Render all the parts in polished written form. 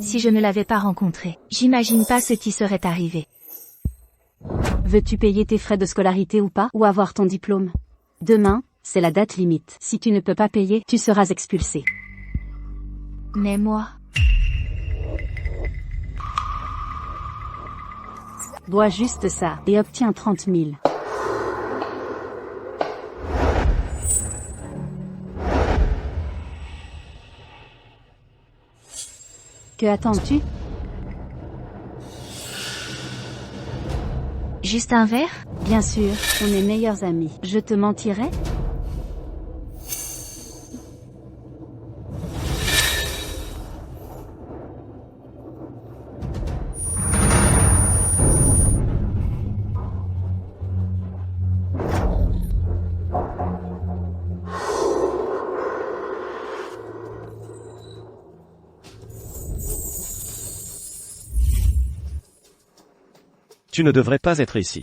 Si je ne l'avais pas rencontré, j'imagine pas ce qui serait arrivé. Veux-tu payer tes frais de scolarité ou pas, ou avoir ton diplôme? Demain, c'est la date limite. Si tu ne peux pas payer, tu seras expulsé. Mais moi... Dois juste ça, et obtiens 30 000. Que attends-tu? Juste un verre? Bien sûr, on est meilleurs amis. Je te mentirais? Tu ne devrais pas être ici.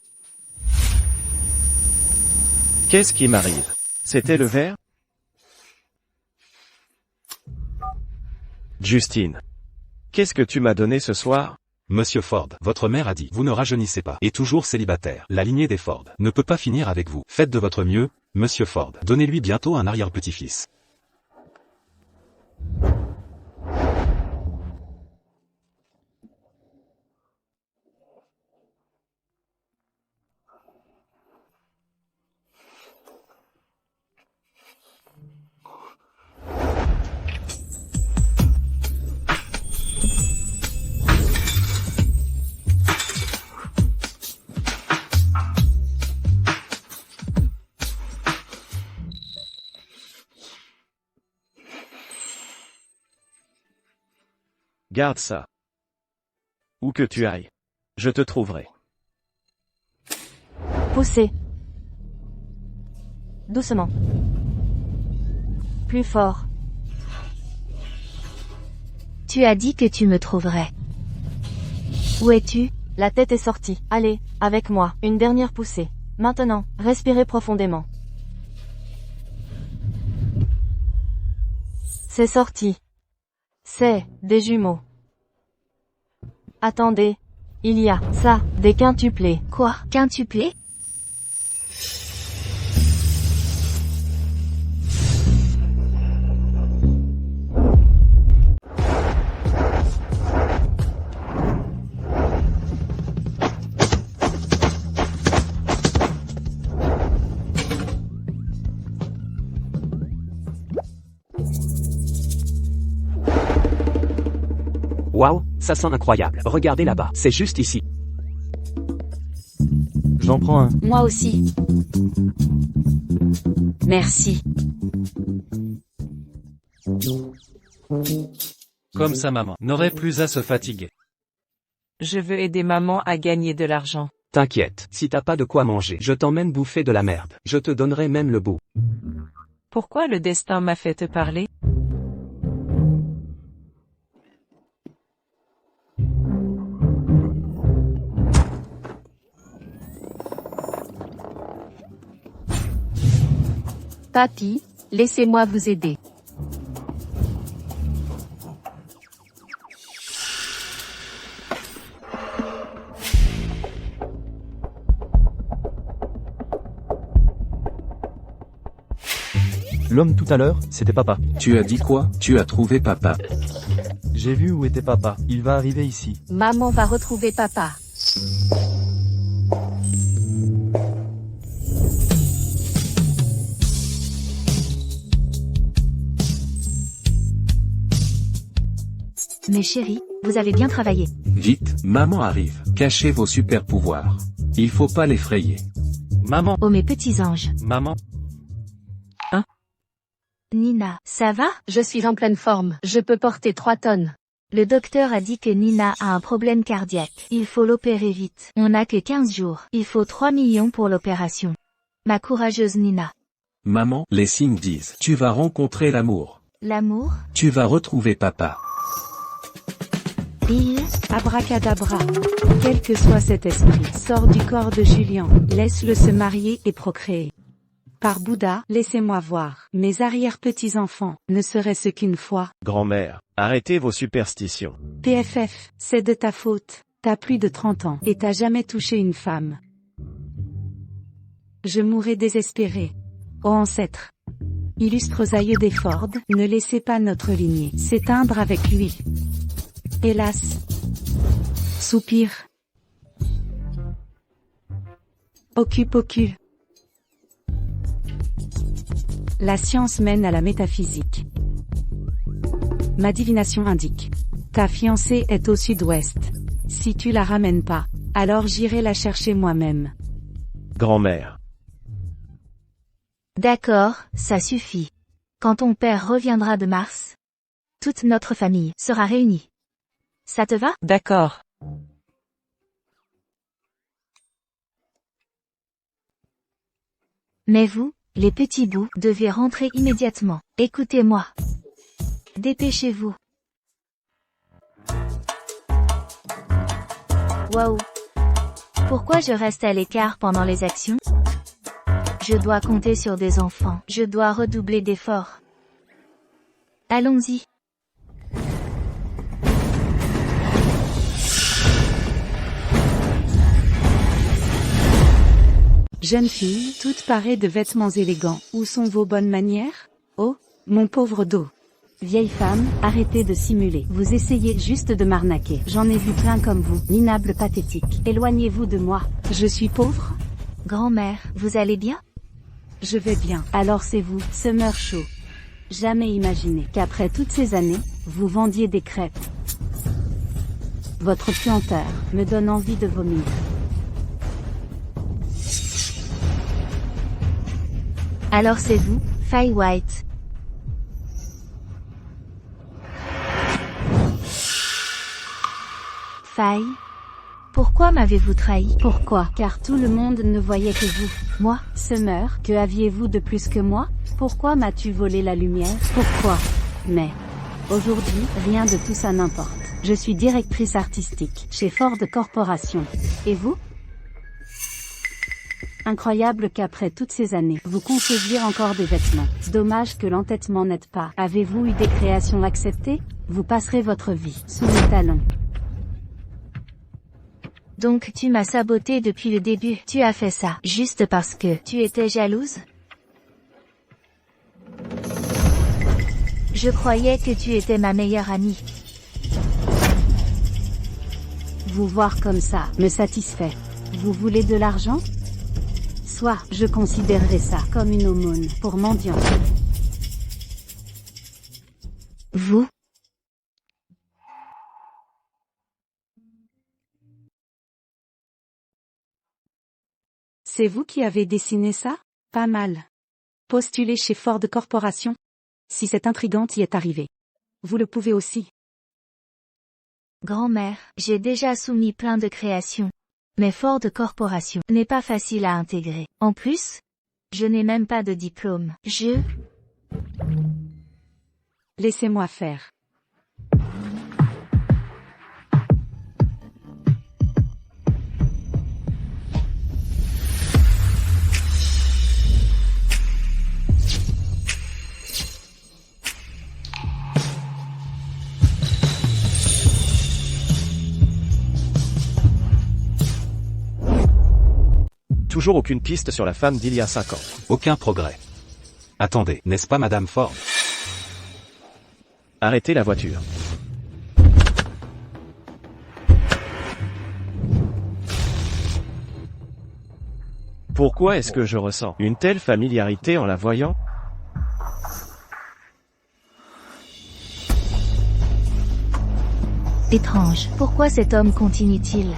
Qu'est-ce qui m'arrive? C'était le verre? Justine. Qu'est-ce que tu m'as donné ce soir? Monsieur Ford, votre mère a dit, vous ne rajeunissez pas, et toujours célibataire. La lignée des Ford ne peut pas finir avec vous. Faites de votre mieux, Monsieur Ford. Donnez-lui bientôt un arrière-petit-fils. Garde ça. Où que tu ailles. Je te trouverai. Poussez. Doucement. Plus fort. Tu as dit que tu me trouverais. Où es-tu? La tête est sortie. Allez, avec moi. Une dernière poussée. Maintenant, respirez profondément. C'est sorti. C'est des jumeaux. Attendez. Il y a ça, des quintuplés. Quoi? Quintuplé? Waouh, ça sent incroyable. Regardez là-bas, c'est juste ici. J'en prends un. Moi aussi. Merci. Comme sa maman n'aurait plus à se fatiguer. Je veux aider maman à gagner de l'argent. T'inquiète, si t'as pas de quoi manger, je t'emmène bouffer de la merde. Je te donnerai même le bout. Pourquoi le destin m'a fait te parler? Papy, laissez-moi vous aider. L'homme tout à l'heure, c'était papa. Tu as dit quoi? Tu as trouvé papa. J'ai vu où était papa. Il va arriver ici. Maman va retrouver papa. Mes chéris, vous avez bien travaillé. Vite, maman arrive. Cachez vos super pouvoirs. Il faut pas l'effrayer. Maman. Oh mes petits anges. Maman. Nina, ça va? Je suis en pleine forme. Je peux porter 3 tonnes. Le docteur a dit que Nina a un problème cardiaque. Il faut l'opérer vite. On n'a que 15 jours. Il faut 3 millions pour l'opération. Ma courageuse Nina. Maman, les signes disent. Tu vas rencontrer l'amour. L'amour? Tu vas retrouver papa. Bill? Abracadabra. Quel que soit cet esprit, sors du corps de Julien. Laisse-le se marier et procréer. Par Bouddha, laissez-moi voir. Mes arrière-petits-enfants, ne serait-ce qu'une fois. Grand-mère, arrêtez vos superstitions. PFF, c'est de ta faute. T'as plus de 30 ans et t'as jamais touché une femme. Je mourrai désespéré. Ô ancêtres, illustres aïeux des Ford, ne laissez pas notre lignée s'éteindre avec lui. Hélas. Soupir. Occupe. La science mène à la métaphysique. Ma divination indique. Ta fiancée est au sud-ouest. Si tu la ramènes pas, alors j'irai la chercher moi-même. Grand-mère. D'accord, ça suffit. Quand ton père reviendra de Mars, toute notre famille sera réunie. Ça te va? D'accord. Mais vous, les petits bouts, devez rentrer immédiatement. Écoutez-moi. Dépêchez-vous. Waouh. Pourquoi je reste à l'écart pendant les actions? Je dois compter sur des enfants. Je dois redoubler d'efforts. Allons-y. Jeune fille, toute parée de vêtements élégants, où sont vos bonnes manières? Oh, mon pauvre dos. Vieille femme, arrêtez de simuler. Vous essayez juste de m'arnaquer. J'en ai vu plein comme vous, minable pathétique. Éloignez-vous de moi. Je suis pauvre? Grand-mère, vous allez bien? Je vais bien. Alors c'est vous, Summer Shaw. Jamais imaginé qu'après toutes ces années, vous vendiez des crêpes. Votre puanteur me donne envie de vomir. Alors c'est vous, Faye White. Faye? Pourquoi m'avez-vous trahi? Pourquoi? Car tout le monde ne voyait que vous. Moi, Summer, que aviez-vous de plus que moi? Pourquoi m'as-tu volé la lumière? Pourquoi? Mais, aujourd'hui, rien de tout ça n'importe. Je suis directrice artistique, chez Ford Corporation. Et vous? Incroyable qu'après toutes ces années, vous conceviez encore des vêtements. Dommage que l'entêtement n'aide pas. Avez-vous eu des créations acceptées? Vous passerez votre vie sous mes talons. Donc tu m'as saboté depuis le début. Tu as fait ça juste parce que tu étais jalouse? Je croyais que tu étais ma meilleure amie. Vous voir comme ça me satisfait. Vous voulez de l'argent? Soit, je considérerais ça comme une aumône pour mendiant. Vous? C'est vous qui avez dessiné ça? Pas mal. Postulez chez Ford Corporation. Si cette intrigante y est arrivée. Vous le pouvez aussi. Grand-mère, j'ai déjà soumis plein de créations. Mais Ford Corporation n'est pas facile à intégrer. En plus, je n'ai même pas de diplôme. Laissez-moi faire. Toujours aucune piste sur la femme d'il y a 5 ans. Aucun progrès. Attendez, n'est-ce pas Madame Ford? Arrêtez la voiture. Pourquoi est-ce que je ressens une telle familiarité en la voyant? Étrange. Pourquoi cet homme continue-t-il?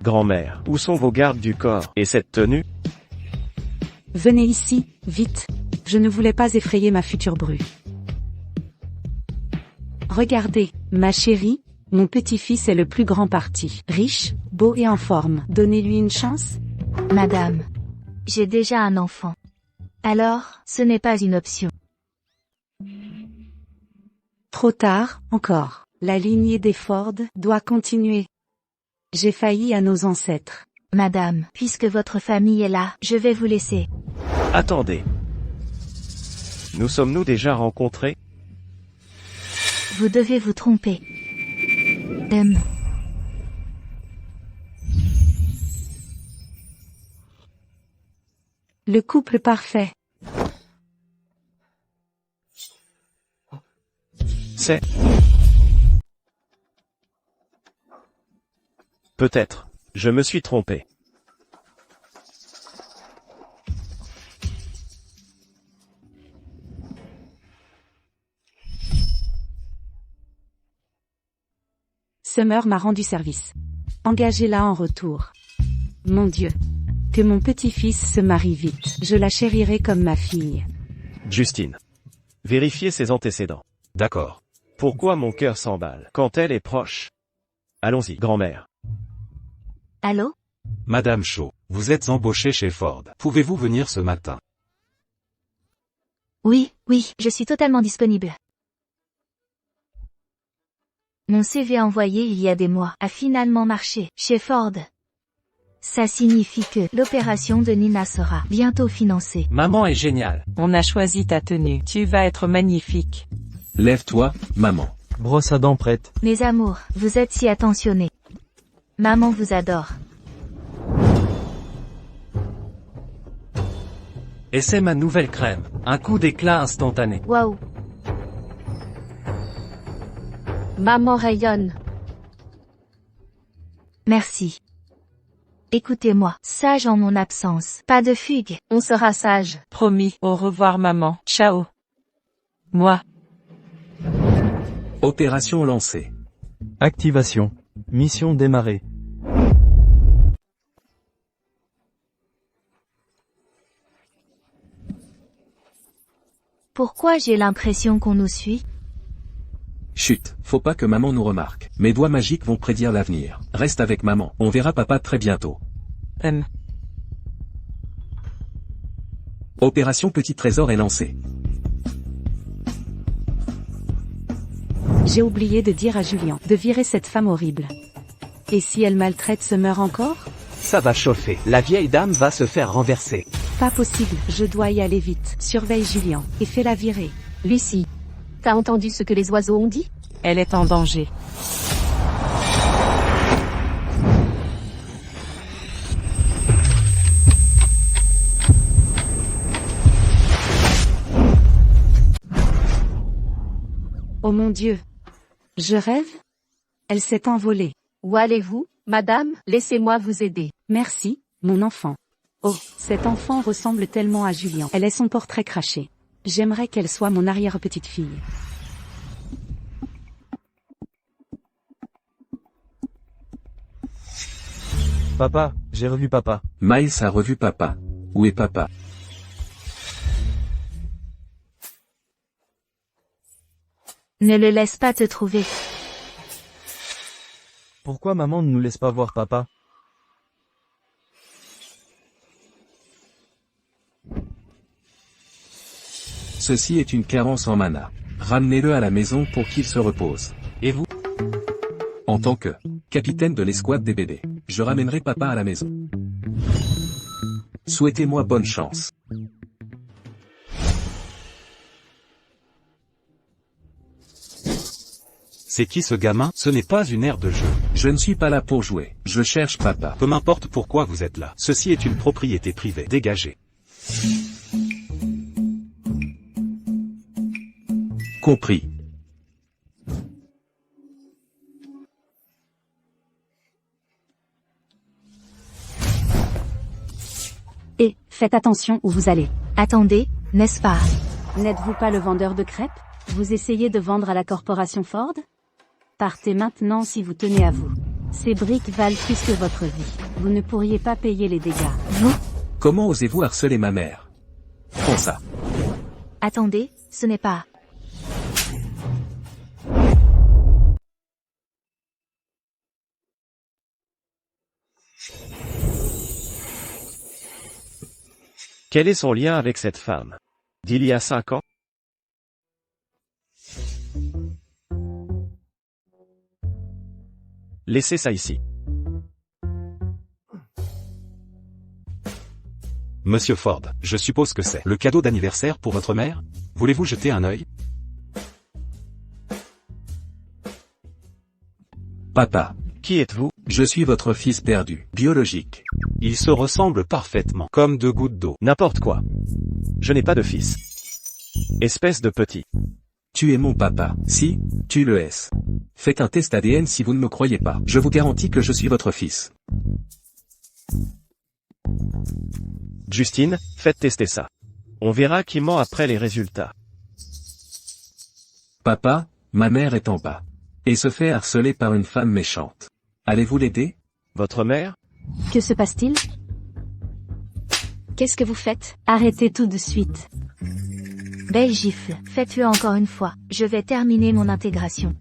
Grand-mère, où sont vos gardes du corps? Et cette tenue? Venez ici, vite. Je ne voulais pas effrayer ma future bru. Regardez, ma chérie, mon petit-fils est le plus grand parti. Riche, beau et en forme. Donnez-lui une chance? Madame, j'ai déjà un enfant. Alors, ce n'est pas une option. Trop tard, encore. La lignée des Ford doit continuer. J'ai failli à nos ancêtres. Madame, puisque votre famille est là, je vais vous laisser. Attendez. Nous sommes-nous déjà rencontrés? Vous devez vous tromper. M. Le couple parfait. C'est... Peut-être. Je me suis trompé. Summer m'a rendu service. Engagez-la en retour. Mon Dieu. Que mon petit-fils se marie vite. Je la chérirai comme ma fille. Justine. Vérifiez ses antécédents. D'accord. Pourquoi mon cœur s'emballe quand elle est proche? Allons-y, grand-mère. Allô? Madame Shaw, vous êtes embauchée chez Ford. Pouvez-vous venir ce matin? Oui, je suis totalement disponible. Mon CV envoyé il y a des mois a finalement marché chez Ford. Ça signifie que l'opération de Nina sera bientôt financée. Maman est géniale. On a choisi ta tenue. Tu vas être magnifique. Lève-toi, maman. Brosse à dents prête. Mes amours, vous êtes si attentionnés. Maman vous adore. Et c'est ma nouvelle crème. Un coup d'éclat instantané. Waouh. Maman rayonne. Merci. Écoutez-moi, sage en mon absence. Pas de fugue. On sera sage. Promis. Au revoir maman. Ciao. Moi. Opération lancée. Activation. Mission démarrée. Pourquoi j'ai l'impression qu'on nous suit? Chut, faut pas que maman nous remarque. Mes doigts magiques vont prédire l'avenir. Reste avec maman, on verra papa très bientôt. Opération Petit Trésor est lancée. J'ai oublié de dire à Julien de virer cette femme horrible. Et si elle maltraite Summer encore? Ça va chauffer. La vieille dame va se faire renverser. Pas possible, je dois y aller vite. Surveille Julien et fais-la virer. Lucie, t'as entendu ce que les oiseaux ont dit? Elle est en danger. Oh mon Dieu. Je rêve? Elle s'est envolée. Où allez-vous, madame? Laissez-moi vous aider. Merci, mon enfant. Oh, cet enfant ressemble tellement à Julien. Elle est son portrait craché. J'aimerais qu'elle soit mon arrière-petite-fille. Papa, j'ai revu papa. Miles a revu papa. Où est papa? Ne le laisse pas te trouver. Pourquoi maman ne nous laisse pas voir papa? Ceci est une carence en mana. Ramenez-le à la maison pour qu'il se repose. Et vous? En tant que capitaine de l'escouade des bébés, je ramènerai papa à la maison. Souhaitez-moi bonne chance. C'est qui ce gamin? Ce n'est pas une aire de jeu. Je ne suis pas là pour jouer. Je cherche papa. Peu m'importe pourquoi vous êtes là. Ceci est une propriété privée. Dégagez. Compris. Et, faites attention où vous allez. Attendez, n'est-ce pas? N'êtes-vous pas le vendeur de crêpes? Vous essayez de vendre à la corporation Ford? Partez maintenant si vous tenez à vous. Ces briques valent plus que votre vie. Vous ne pourriez pas payer les dégâts. Vous? Comment osez-vous harceler ma mère? Prends ça. Attendez, ce n'est pas... Quel est son lien avec cette femme? D'il y a 5 ans? Laissez ça ici. Monsieur Ford, je suppose que c'est le cadeau d'anniversaire pour votre mère? Voulez-vous jeter un œil? Papa. Qui êtes-vous? Je suis votre fils perdu, biologique. Ils se ressemblent parfaitement, comme deux gouttes d'eau. N'importe quoi. Je n'ai pas de fils. Espèce de petit. Tu es mon papa. Si, tu le es. Faites un test ADN si vous ne me croyez pas. Je vous garantis que je suis votre fils. Justine, faites tester ça. On verra qui ment après les résultats. Papa, ma mère est en bas. Et se fait harceler par une femme méchante. Allez-vous l'aider? Votre mère? Que se passe-t-il? Qu'est-ce que vous faites? Arrêtez tout de suite. Belle gifle. Faites-le encore une fois. Je vais terminer mon intégration.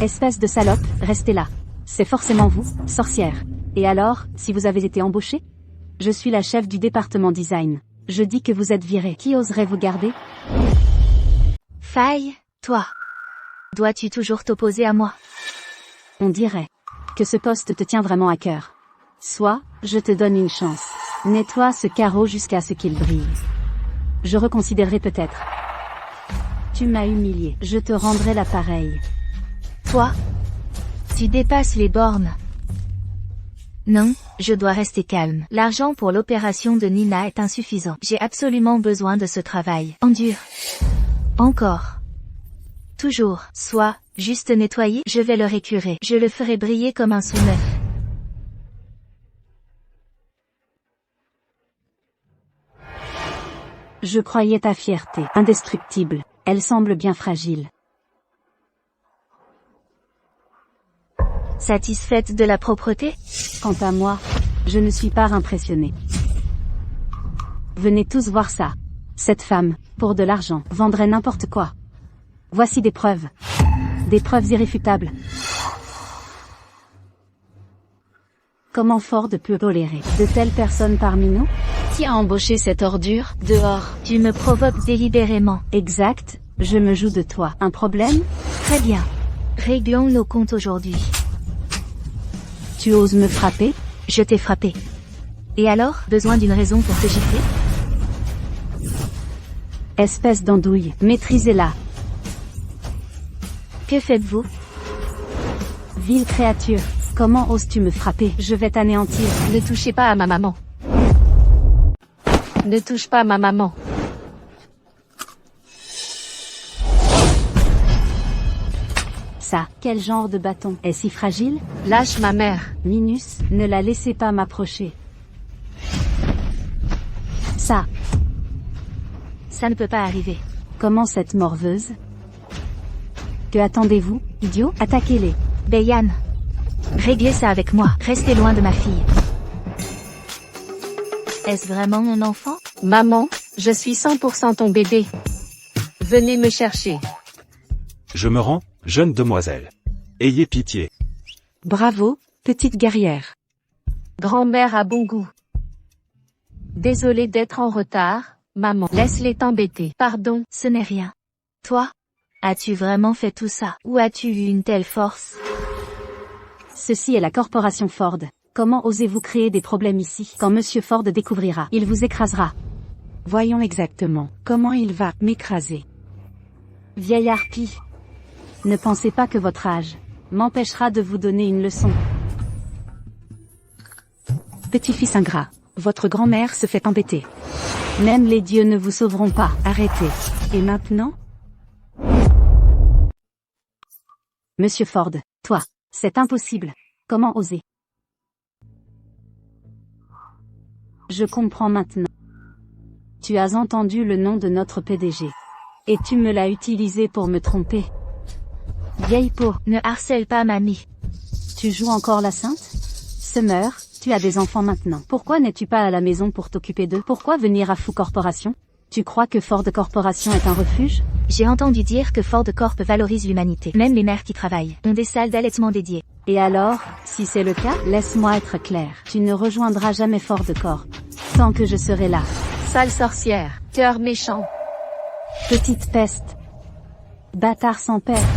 Espèce de salope, restez là. C'est forcément vous, sorcière. Et alors, si vous avez été embauché? Je suis la chef du département design. Je dis que vous êtes viré. Qui oserait vous garder? Faille, toi. Dois-tu toujours t'opposer à moi? On dirait que ce poste te tient vraiment à cœur. Soit, je te donne une chance. Nettoie ce carreau jusqu'à ce qu'il brille. Je reconsidérerai peut-être. Tu m'as humilié. Je te rendrai l'appareil. Toi? Tu dépasses les bornes. Non, je dois rester calme. L'argent pour l'opération de Nina est insuffisant. J'ai absolument besoin de ce travail. Endure. Encore. Toujours. Soit, juste nettoyer, je vais le récurer. Je le ferai briller comme un sous-neuf. Je croyais ta fierté indestructible. Elle semble bien fragile. Satisfaite de la propreté? Quant à moi, je ne suis pas impressionnée. Venez tous voir ça. Cette femme, pour de l'argent, vendrait n'importe quoi. Voici des preuves. Des preuves irréfutables. Comment Ford peut tolérer de telles personnes parmi nous? Qui a embauché cette ordure? Dehors. Tu me provoques délibérément. Exact, je me joue de toi. Un problème? Très bien. Réglons nos comptes aujourd'hui. Tu oses me frapper? Je t'ai frappé. Et alors, besoin d'une raison pour te gifler? Espèce d'andouille, maîtrisez-la. Que faites-vous? Vile créature, comment oses-tu me frapper? Je vais t'anéantir. Ne touchez pas à ma maman. Ne touche pas à ma maman. Ça, quel genre de bâton? Est si fragile? Lâche ma mère. Minus, ne la laissez pas m'approcher. Ça. Ça ne peut pas arriver. Comment cette morveuse? Que attendez-vous, idiot? Attaquez-les. Bayan. Réglez ça avec moi. Restez loin de ma fille. Est-ce vraiment mon enfant? Maman, je suis 100% ton bébé. Venez me chercher. Je me rends, jeune demoiselle. Ayez pitié. Bravo, petite guerrière. Grand-mère a bon goût. Désolée d'être en retard, maman. Laisse-les t'embêter. Pardon. Ce n'est rien. Toi? As-tu vraiment fait tout ça? Ou as-tu eu une telle force? Ceci est la corporation Ford. Comment osez-vous créer des problèmes ici? Quand Monsieur Ford découvrira, il vous écrasera. Voyons exactement comment il va m'écraser. Vieille harpie. Ne pensez pas que votre âge m'empêchera de vous donner une leçon. Petit-fils ingrat, votre grand-mère se fait embêter. Même les dieux ne vous sauveront pas. Arrêtez. Et maintenant? Monsieur Ford, toi, c'est impossible. Comment oser? Je comprends maintenant. Tu as entendu le nom de notre PDG. Et tu me l'as utilisé pour me tromper. Vieille peau, ne harcèle pas mamie. Tu joues encore la sainte? Summer, tu as des enfants maintenant. Pourquoi n'es-tu pas à la maison pour t'occuper d'eux? Pourquoi venir à Fou Corporation? Tu crois que Ford Corporation est un refuge? J'ai entendu dire que Ford Corp valorise l'humanité. Même les mères qui travaillent ont des salles d'allaitement dédiées. Et alors, si c'est le cas, laisse-moi être clair. Tu ne rejoindras jamais Ford Corp. Tant que je serai là. Sale sorcière. Cœur méchant. Petite peste. Bâtard sans père.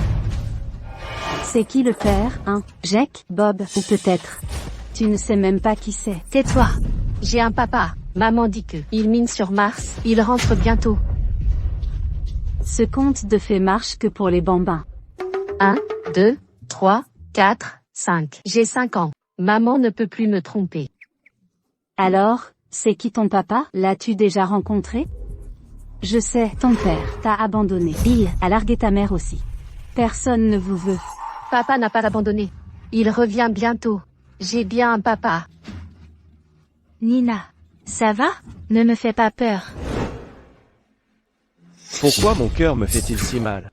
C'est qui le père, hein? Jack, Bob, ou peut-être? Tu ne sais même pas qui c'est. Tais-toi. J'ai un papa. Maman dit que il mine sur Mars. Il rentre bientôt. Ce conte de fées marche que pour les bambins. 1, 2, 3, 4, 5. J'ai 5 ans. Maman ne peut plus me tromper. Alors, c'est qui ton papa? L'as-tu déjà rencontré? Je sais, ton père t'a abandonné. Il a largué ta mère aussi. Personne ne vous veut. Papa n'a pas abandonné. Il revient bientôt. J'ai bien un papa. Nina, ça va? Ne me fais pas peur. Pourquoi mon cœur me fait-il si mal?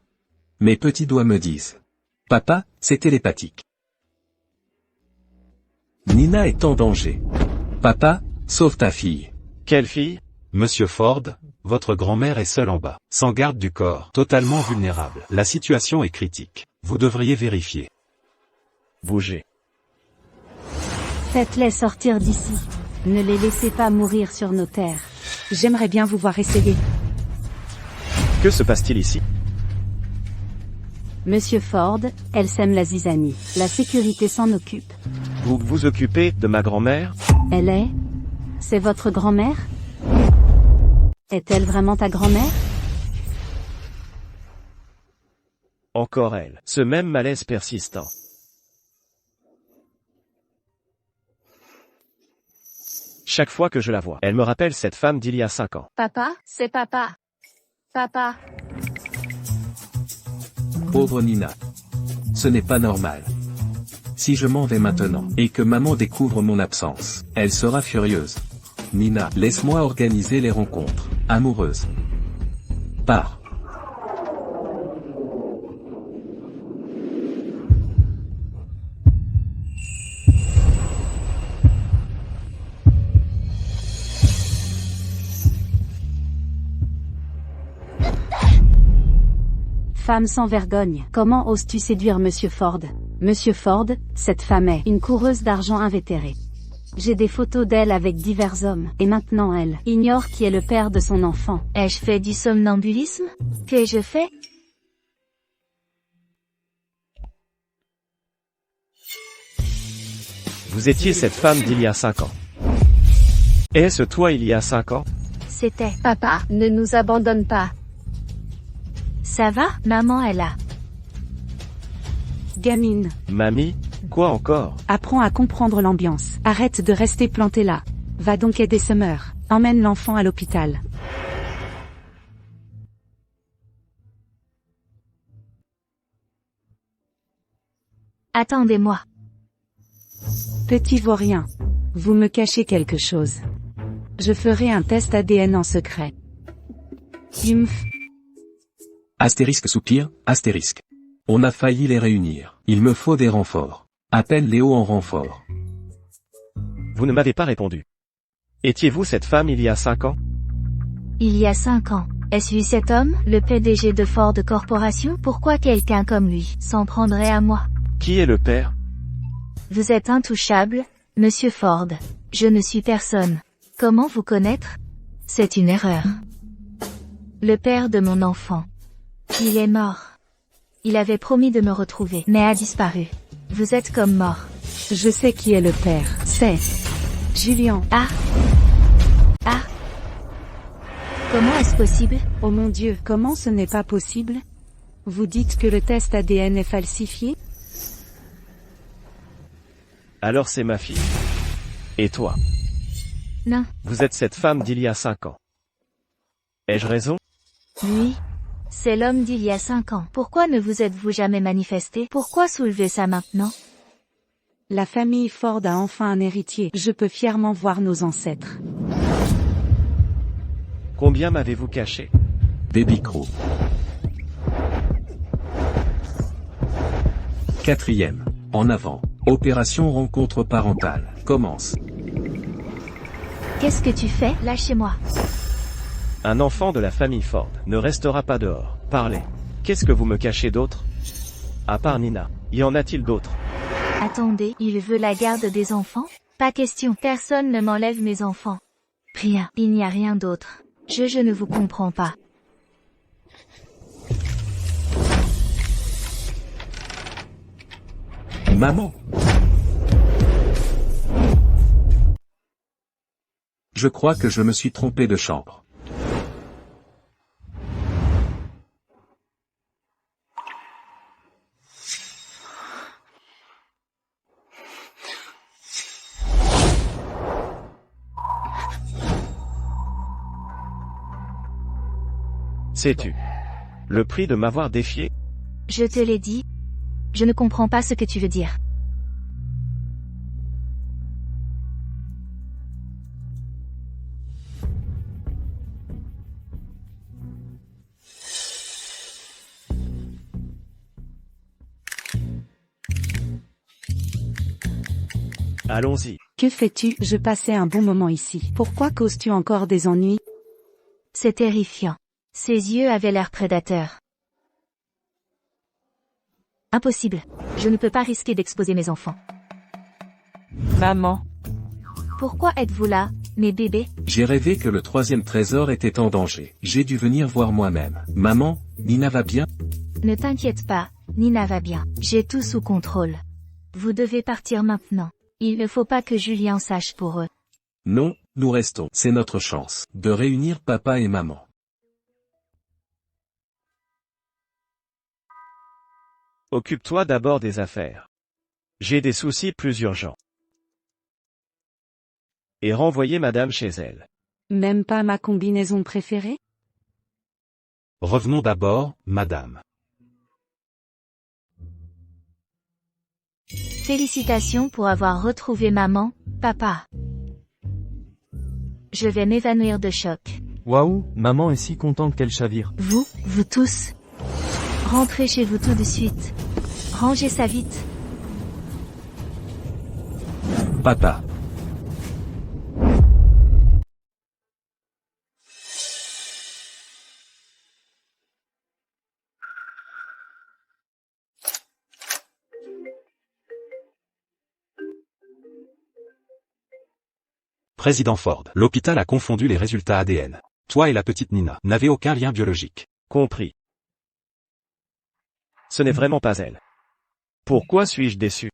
Mes petits doigts me disent. Papa, c'est télépathique. Nina est en danger. Papa, sauve ta fille. Quelle fille? Monsieur Ford, votre grand-mère est seule en bas, sans garde du corps, totalement vulnérable. La situation est critique. Vous devriez vérifier. Bougez. Faites-les sortir d'ici. Ne les laissez pas mourir sur nos terres. J'aimerais bien vous voir essayer. Que se passe-t-il ici? Monsieur Ford, elle sème la zizanie. La sécurité s'en occupe. Vous vous occupez de ma grand-mère? Elle est? C'est votre grand-mère? Est-elle vraiment ta grand-mère? Encore elle. Ce même malaise persistant. Chaque fois que je la vois, elle me rappelle cette femme d'il y a 5 ans. Papa, c'est papa. Papa. Pauvre Nina. Ce n'est pas normal. Si je m'en vais maintenant, et que maman découvre mon absence, elle sera furieuse. Nina, laisse-moi organiser les rencontres amoureuses. Pars. Femme sans vergogne, comment oses-tu séduire Monsieur Ford? Monsieur Ford, cette femme est une coureuse d'argent invétérée. J'ai des photos d'elle avec divers hommes, et maintenant elle ignore qui est le père de son enfant. Ai-je fait du somnambulisme? Qu'ai-je fait? Vous étiez cette femme d'il y a 5 ans. Est-ce toi il y a 5 ans? C'était. Papa, ne nous abandonne pas. Ça va? Maman est là. Gamine, Mamie? Quoi encore? apprends à comprendre l'ambiance. Arrête de rester planté là. Va donc aider Summer. Emmène l'enfant à l'hôpital. Attendez-moi. Petit vaurien. Vous me cachez quelque chose. Je ferai un test ADN en secret. Humph. Astérisque soupir, astérisque. On a failli les réunir. Il me faut des renforts. Appelle Léo en renfort. Vous ne m'avez pas répondu. Étiez-vous cette femme il y a 5 ans? Il y a 5 ans. Est-ce lui cet homme, le PDG de Ford Corporation? Pourquoi quelqu'un comme lui s'en prendrait à moi? Qui est le père? Vous êtes intouchable, Monsieur Ford. Je ne suis personne. Comment vous connaître? C'est une erreur. Le père de mon enfant. Il est mort. Il avait promis de me retrouver, mais a disparu. Vous êtes comme mort. Je sais qui est le père. C'est Julian. Ah. Ah. Comment est-ce possible? Oh mon Dieu, comment ce n'est pas possible? Vous dites que le test ADN est falsifié? Alors c'est ma fille. Et toi? Non. Vous êtes cette femme d'il y a 5 ans. Ai-je raison? Lui. C'est l'homme d'il y a 5 ans. Pourquoi ne vous êtes-vous jamais manifesté? Pourquoi soulever ça maintenant? La famille Ford a enfin un héritier. Je peux fièrement voir nos ancêtres. Combien m'avez-vous caché? Baby Crow. 4e. En avant. Opération rencontre parentale. Commence. Qu'est-ce que tu fais? Lâchez-moi. Un enfant de la famille Ford ne restera pas dehors. Parlez. Qu'est-ce que vous me cachez d'autre? À part Nina, y en a-t-il d'autres? Attendez, il veut la garde des enfants? Pas question, personne ne m'enlève mes enfants. Rien, il n'y a rien d'autre. Je ne vous comprends pas. Maman. Je crois que je me suis trompé de chambre. Sais-tu le prix de m'avoir défié? Je te l'ai dit. Je ne comprends pas ce que tu veux dire. Allons-y. Que fais-tu? Je passais un bon moment ici. Pourquoi causes-tu encore des ennuis? C'est terrifiant. Ses yeux avaient l'air prédateurs. Impossible. Je ne peux pas risquer d'exposer mes enfants. Maman. Pourquoi êtes-vous là, mes bébés? J'ai rêvé que le 3e trésor était en danger. J'ai dû venir voir moi-même. Maman, Nina va bien? Ne t'inquiète pas, Nina va bien. J'ai tout sous contrôle. Vous devez partir maintenant. Il ne faut pas que Julien sache pour eux. Non, nous restons. C'est notre chance de réunir papa et maman. Occupe-toi d'abord des affaires. J'ai des soucis plus urgents. Et renvoyer madame chez elle. Même pas ma combinaison préférée? Revenons d'abord, madame. Félicitations pour avoir retrouvé maman, papa. Je vais m'évanouir de choc. Waouh, maman est si contente qu'elle chavire. Vous tous. Rentrez chez vous tout de suite. Rangez ça vite. Papa. Président Ford. L'hôpital a confondu les résultats ADN. Toi et la petite Nina n'avez aucun lien biologique. Compris. Ce n'est vraiment pas elle. Pourquoi suis-je déçu?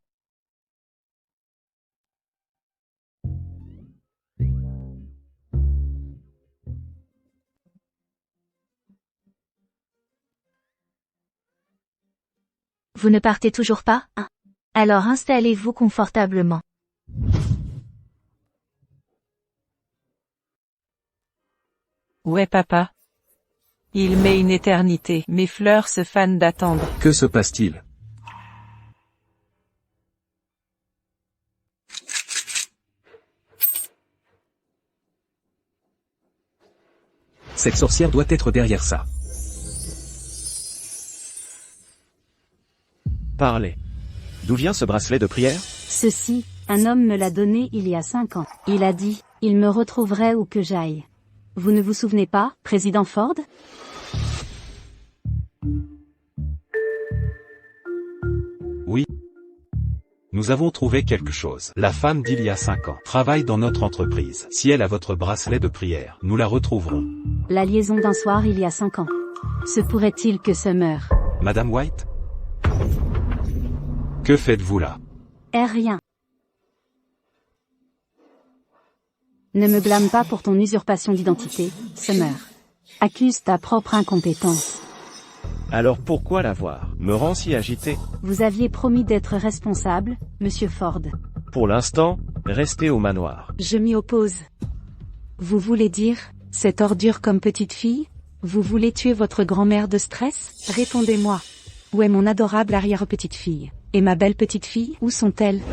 Vous ne partez toujours pas? Alors installez-vous confortablement. Où est papa? Il met une éternité. Mes fleurs se fanent d'attendre. Que se passe-t-il? Cette sorcière doit être derrière ça. Parlez. D'où vient ce bracelet de prière? Ceci, un homme me l'a donné il y a 5 ans. Il a dit, il me retrouverait où que j'aille. Vous ne vous souvenez pas, président Ford? Oui. Nous avons trouvé quelque chose. La femme d'il y a 5 ans travaille dans notre entreprise. Si elle a votre bracelet de prière, nous la retrouverons. La liaison d'un soir il y a 5 ans. Se pourrait-il que Summer? Madame White? Que faites-vous là? Rien. Ne me blâme pas pour ton usurpation d'identité, Summer. Accuse ta propre incompétence. Alors pourquoi la voir me rend si agité? Vous aviez promis d'être responsable, monsieur Ford. Pour l'instant, restez au manoir. Je m'y oppose. Vous voulez dire, cette ordure comme petite fille? Vous voulez tuer votre grand-mère de stress? Répondez-moi. Où est mon adorable arrière-petite-fille? Et ma belle petite-fille, où sont-elles?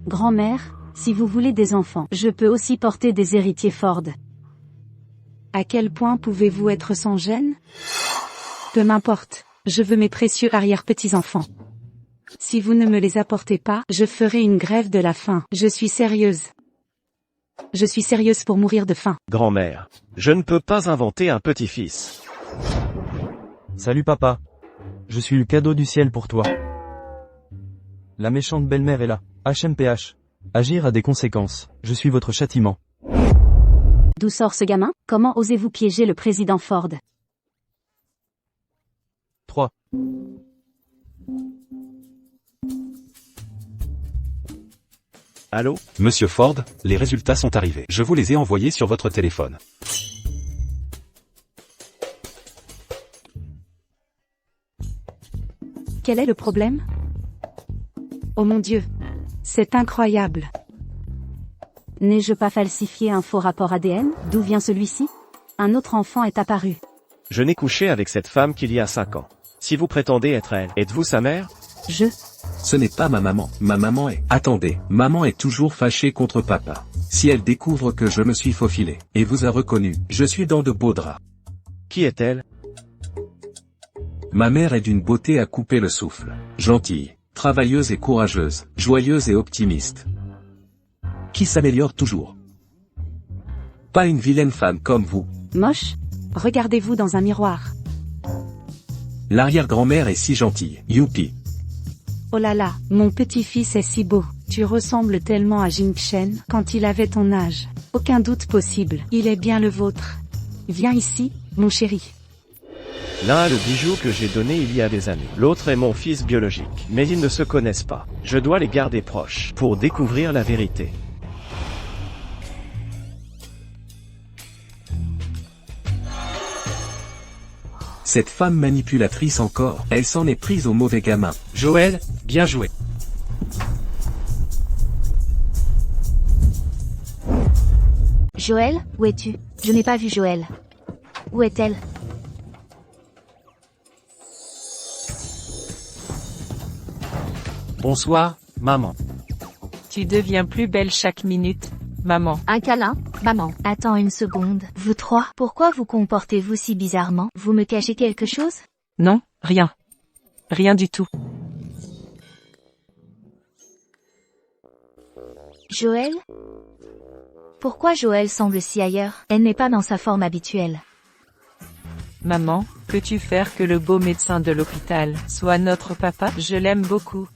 Grand-mère, si vous voulez des enfants, je peux aussi porter des héritiers Ford. À quel point pouvez-vous être sans gêne? Peu m'importe, je veux mes précieux arrière-petits-enfants. Si vous ne me les apportez pas, je ferai une grève de la faim. Je suis sérieuse. Je suis sérieuse pour mourir de faim. Grand-mère, je ne peux pas inventer un petit-fils. Salut papa. Je suis le cadeau du ciel pour toi. La méchante belle-mère est là. HMPH. Agir a des conséquences. Je suis votre châtiment. D'où sort ce gamin? Comment osez-vous piéger le président Ford? Allô? Monsieur Ford, les résultats sont arrivés. Je vous les ai envoyés sur votre téléphone. Quel est le problème? Oh mon Dieu. C'est incroyable. N'ai-je pas falsifié un faux rapport ADN? D'où vient celui-ci? Un autre enfant est apparu. Je n'ai couché avec cette femme qu'il y a 5 ans. Si vous prétendez être elle, êtes-vous sa mère? Ce n'est pas ma maman. Ma maman est... Attendez, maman est toujours fâchée contre papa. Si elle découvre que je me suis faufilé, et vous a reconnu, je suis dans de beaux draps. Qui est-elle? Ma mère est d'une beauté à couper le souffle. Gentille, travailleuse et courageuse, joyeuse et optimiste. Qui s'améliore toujours. Pas une vilaine femme comme vous. Moche? Regardez-vous dans un miroir. L'arrière-grand-mère est si gentille. Youpi. Oh là là, mon petit-fils est si beau. Tu ressembles tellement à Jing Chen quand il avait ton âge. Aucun doute possible, il est bien le vôtre. Viens ici, mon chéri. L'un a le bijou que j'ai donné il y a des années. L'autre est mon fils biologique. Mais ils ne se connaissent pas. Je dois les garder proches pour découvrir la vérité. Cette femme manipulatrice encore, elle s'en est prise au mauvais gamin. Joël, bien joué. Joël, où es-tu? Je n'ai pas vu Joël. Où est-elle? Bonsoir, maman. Tu deviens plus belle chaque minute, maman. Un câlin, maman. Attends une seconde. Vous trois, pourquoi vous comportez-vous si bizarrement? Vous me cachez quelque chose? Non, rien. Rien du tout. Joël? Pourquoi Joël semble si ailleurs? Elle n'est pas dans sa forme habituelle. Maman, peux-tu faire que le beau médecin de l'hôpital soit notre papa? Je l'aime beaucoup.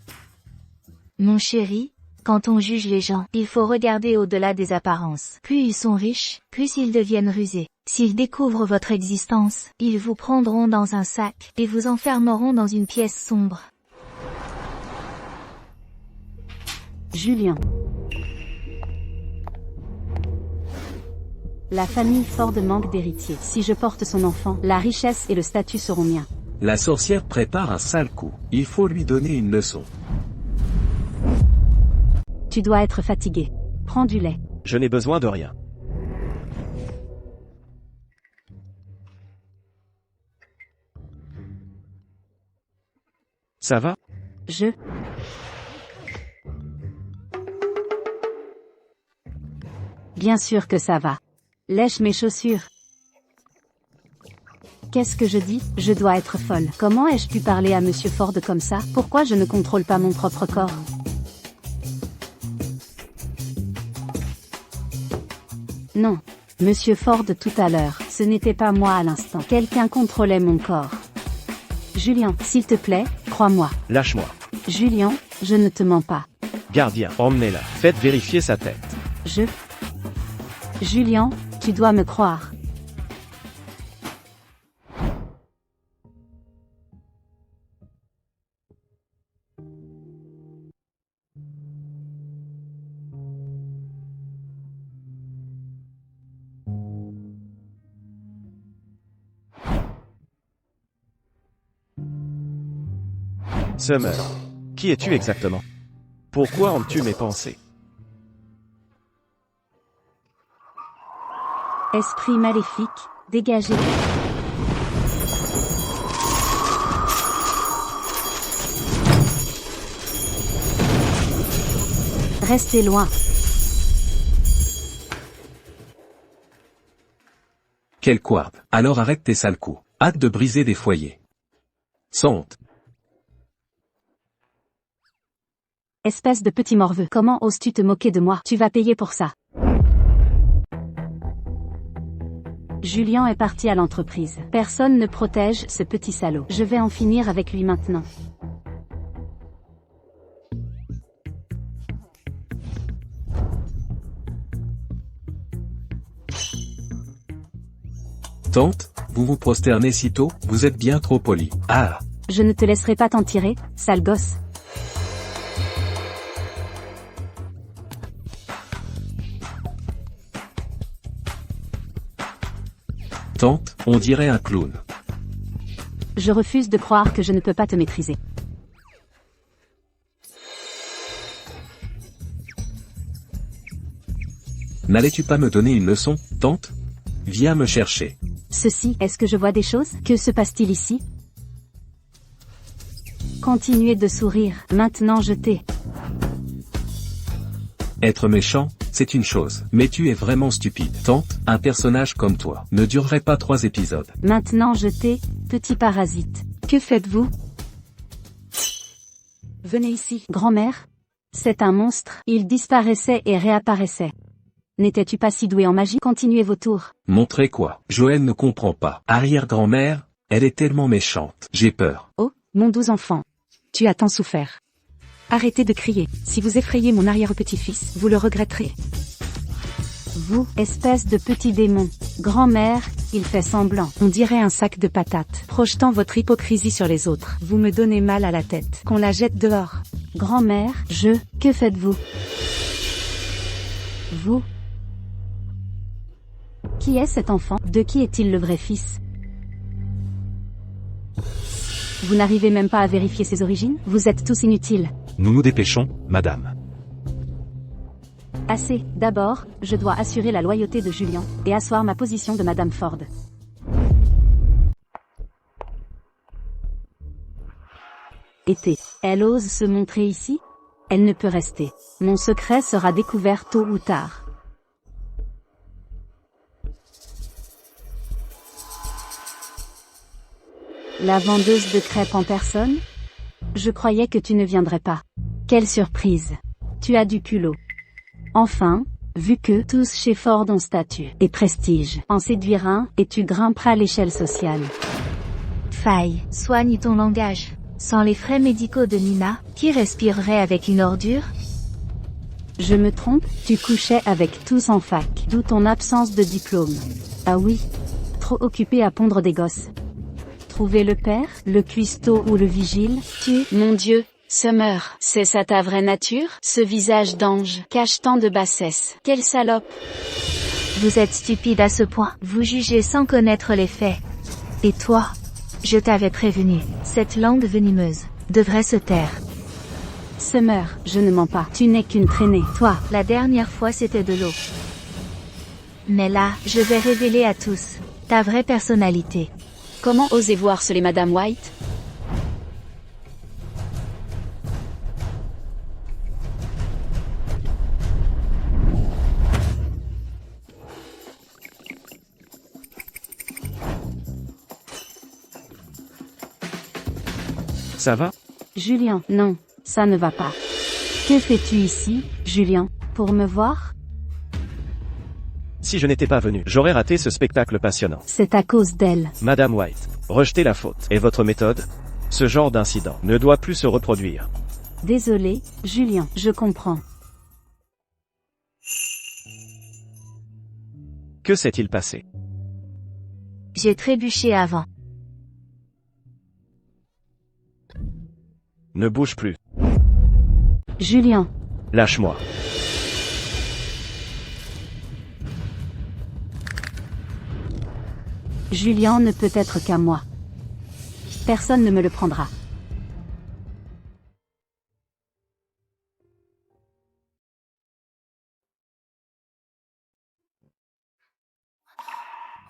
Mon chéri, quand on juge les gens, il faut regarder au-delà des apparences. Plus ils sont riches, plus ils deviennent rusés. S'ils découvrent votre existence, ils vous prendront dans un sac et vous enfermeront dans une pièce sombre. Julien. La famille Ford manque d'héritiers. Si je porte son enfant, la richesse et le statut seront miens. La sorcière prépare un sale coup. Il faut lui donner une leçon. Tu dois être fatigué. Prends du lait. Je n'ai besoin de rien. Ça va? Bien sûr que ça va. Lèche mes chaussures. Qu'est-ce que je dis? Je dois être folle. Comment ai-je pu parler à Monsieur Ford comme ça? Pourquoi je ne contrôle pas mon propre corps? Non. Monsieur Ford tout à l'heure, ce n'était pas moi à l'instant. Quelqu'un contrôlait mon corps. Julien, s'il te plaît, crois-moi. Lâche-moi. Julien, je ne te mens pas. Gardien, emmenez-la. Faites vérifier sa tête. Julien, tu dois me croire. Summer. Qui es-tu exactement? Pourquoi hantes-tu mes pensées? Esprit maléfique, dégagez. Restez loin. Quel couard. Alors arrête tes sales coups. Hâte de briser des foyers. Sonte. Espèce de petit morveux. Comment oses-tu te moquer de moi? Tu vas payer pour ça. Julien est parti à l'entreprise. Personne ne protège ce petit salaud. Je vais en finir avec lui maintenant. Tante, vous vous prosternez si tôt, vous êtes bien trop poli. Ah! Je ne te laisserai pas t'en tirer, sale gosse. Tante, on dirait un clown. Je refuse de croire que je ne peux pas te maîtriser. N'allais-tu pas me donner une leçon, tante? Viens me chercher. Ceci, est-ce que je vois des choses? Que se passe-t-il ici? Continuez de sourire, maintenant jetez. Être méchant, c'est une chose, mais tu es vraiment stupide. Tante, un personnage comme toi ne durerait pas 3 épisodes. Maintenant jetez, petit parasite. Que faites-vous? Venez ici, grand-mère. C'est un monstre, il disparaissait et réapparaissait. N'étais-tu pas si doué en magie? Continuez vos tours. Montrez quoi? Joël ne comprend pas. Arrière-grand-mère, elle est tellement méchante. J'ai peur. Oh, mon doux enfant. Tu as tant souffert. Arrêtez de crier. Si vous effrayez mon arrière-petit-fils, vous le regretterez. Vous, espèce de petit démon. Grand-mère, il fait semblant. On dirait un sac de patates, projetant votre hypocrisie sur les autres. Vous me donnez mal à la tête. Qu'on la jette dehors. Grand-mère, que faites-vous? Vous? Qui est cet enfant? De qui est-il le vrai fils? Vous n'arrivez même pas à vérifier ses origines? Vous êtes tous inutiles. Nous nous dépêchons, madame. Assez. D'abord, je dois assurer la loyauté de Julien, et asseoir ma position de Madame Ford. Elle ose se montrer ici? Elle ne peut rester. Mon secret sera découvert tôt ou tard. La vendeuse de crêpes en personne? Je croyais que tu ne viendrais pas. Quelle surprise. Tu as du culot. Enfin, vu que tous chez Ford ont statut et prestige, en séduire un, et tu grimperas l'échelle sociale. Faille, soigne ton langage. Sans les frais médicaux de Nina, qui respirerait avec une ordure? Je me trompe, tu couchais avec tous en fac, d'où ton absence de diplôme. Ah oui, trop occupé à pondre des gosses. Trouver le père, le cuistot ou le vigile, mon Dieu, Summer, c'est ça ta vraie nature? Ce visage d'ange, cache tant de bassesse, quelle salope! Vous êtes stupide à ce point, vous jugez sans connaître les faits. Et toi? Je t'avais prévenu, cette langue venimeuse devrait se taire. Summer, je ne mens pas, tu n'es qu'une traînée, toi. La dernière fois c'était de l'eau. Mais là, je vais révéler à tous ta vraie personnalité. Comment osez-vous harceler Madame White? Ça va? Julien, non, ça ne va pas. Que fais-tu ici, Julien, pour me voir? Si je n'étais pas venu, j'aurais raté ce spectacle passionnant. C'est à cause d'elle. Madame White, rejetez la faute. Et votre méthode? Ce genre d'incident ne doit plus se reproduire. Désolé, Julien, je comprends. Que s'est-il passé? J'ai trébuché avant. Ne bouge plus. Julien. Lâche-moi. Julien ne peut être qu'à moi. Personne ne me le prendra.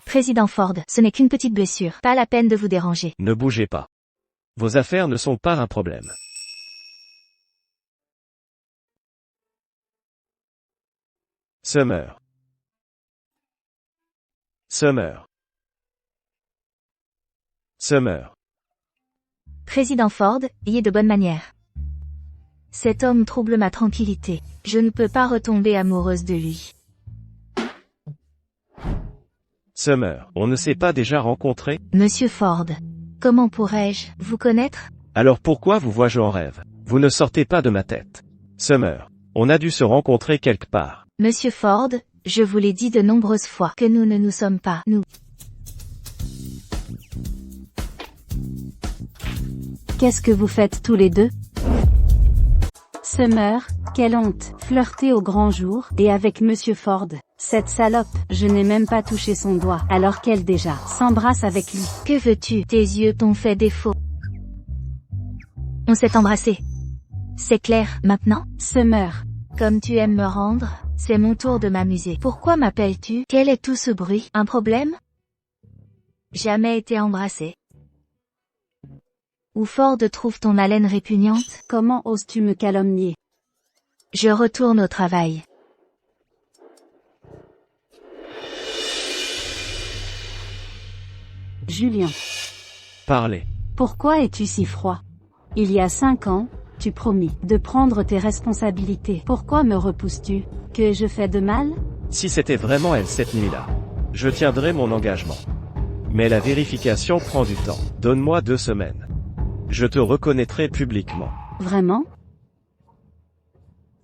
Président Ford, ce n'est qu'une petite blessure, pas la peine de vous déranger. Ne bougez pas. Vos affaires ne sont pas un problème. Summer. Summer. Summer. Président Ford, ayez de bonnes manières. Cet homme trouble ma tranquillité. Je ne peux pas retomber amoureuse de lui. Summer, on ne s'est pas déjà rencontré? Monsieur Ford. Comment pourrais-je vous connaître? Alors pourquoi vous vois-je en rêve? Vous ne sortez pas de ma tête. Summer, on a dû se rencontrer quelque part. Monsieur Ford, je vous l'ai dit de nombreuses fois que nous ne nous sommes pas, nous. Qu'est-ce que vous faites tous les deux? Summer, quelle honte, flirter au grand jour, et avec Monsieur Ford. Cette salope, je n'ai même pas touché son doigt, alors qu'elle déjà s'embrasse avec lui. Que veux-tu? Tes yeux t'ont fait défaut. On s'est embrassé. C'est clair, maintenant? Summer. Comme tu aimes me rendre, c'est mon tour de m'amuser. Pourquoi m'appelles-tu? Quel est tout ce bruit? Un problème? Jamais été embrassé. Où Ford trouve ton haleine répugnante? Comment oses-tu me calomnier? Je retourne au travail. Julien. Parlez. Pourquoi es-tu si froid? Il y a 5 ans, tu promis de prendre tes responsabilités. Pourquoi me repousses-tu? Que ai-je fait de mal? Si c'était vraiment elle cette nuit-là, je tiendrai mon engagement. Mais la vérification prend du temps. Donne-moi 2 semaines. Je te reconnaîtrai publiquement. Vraiment?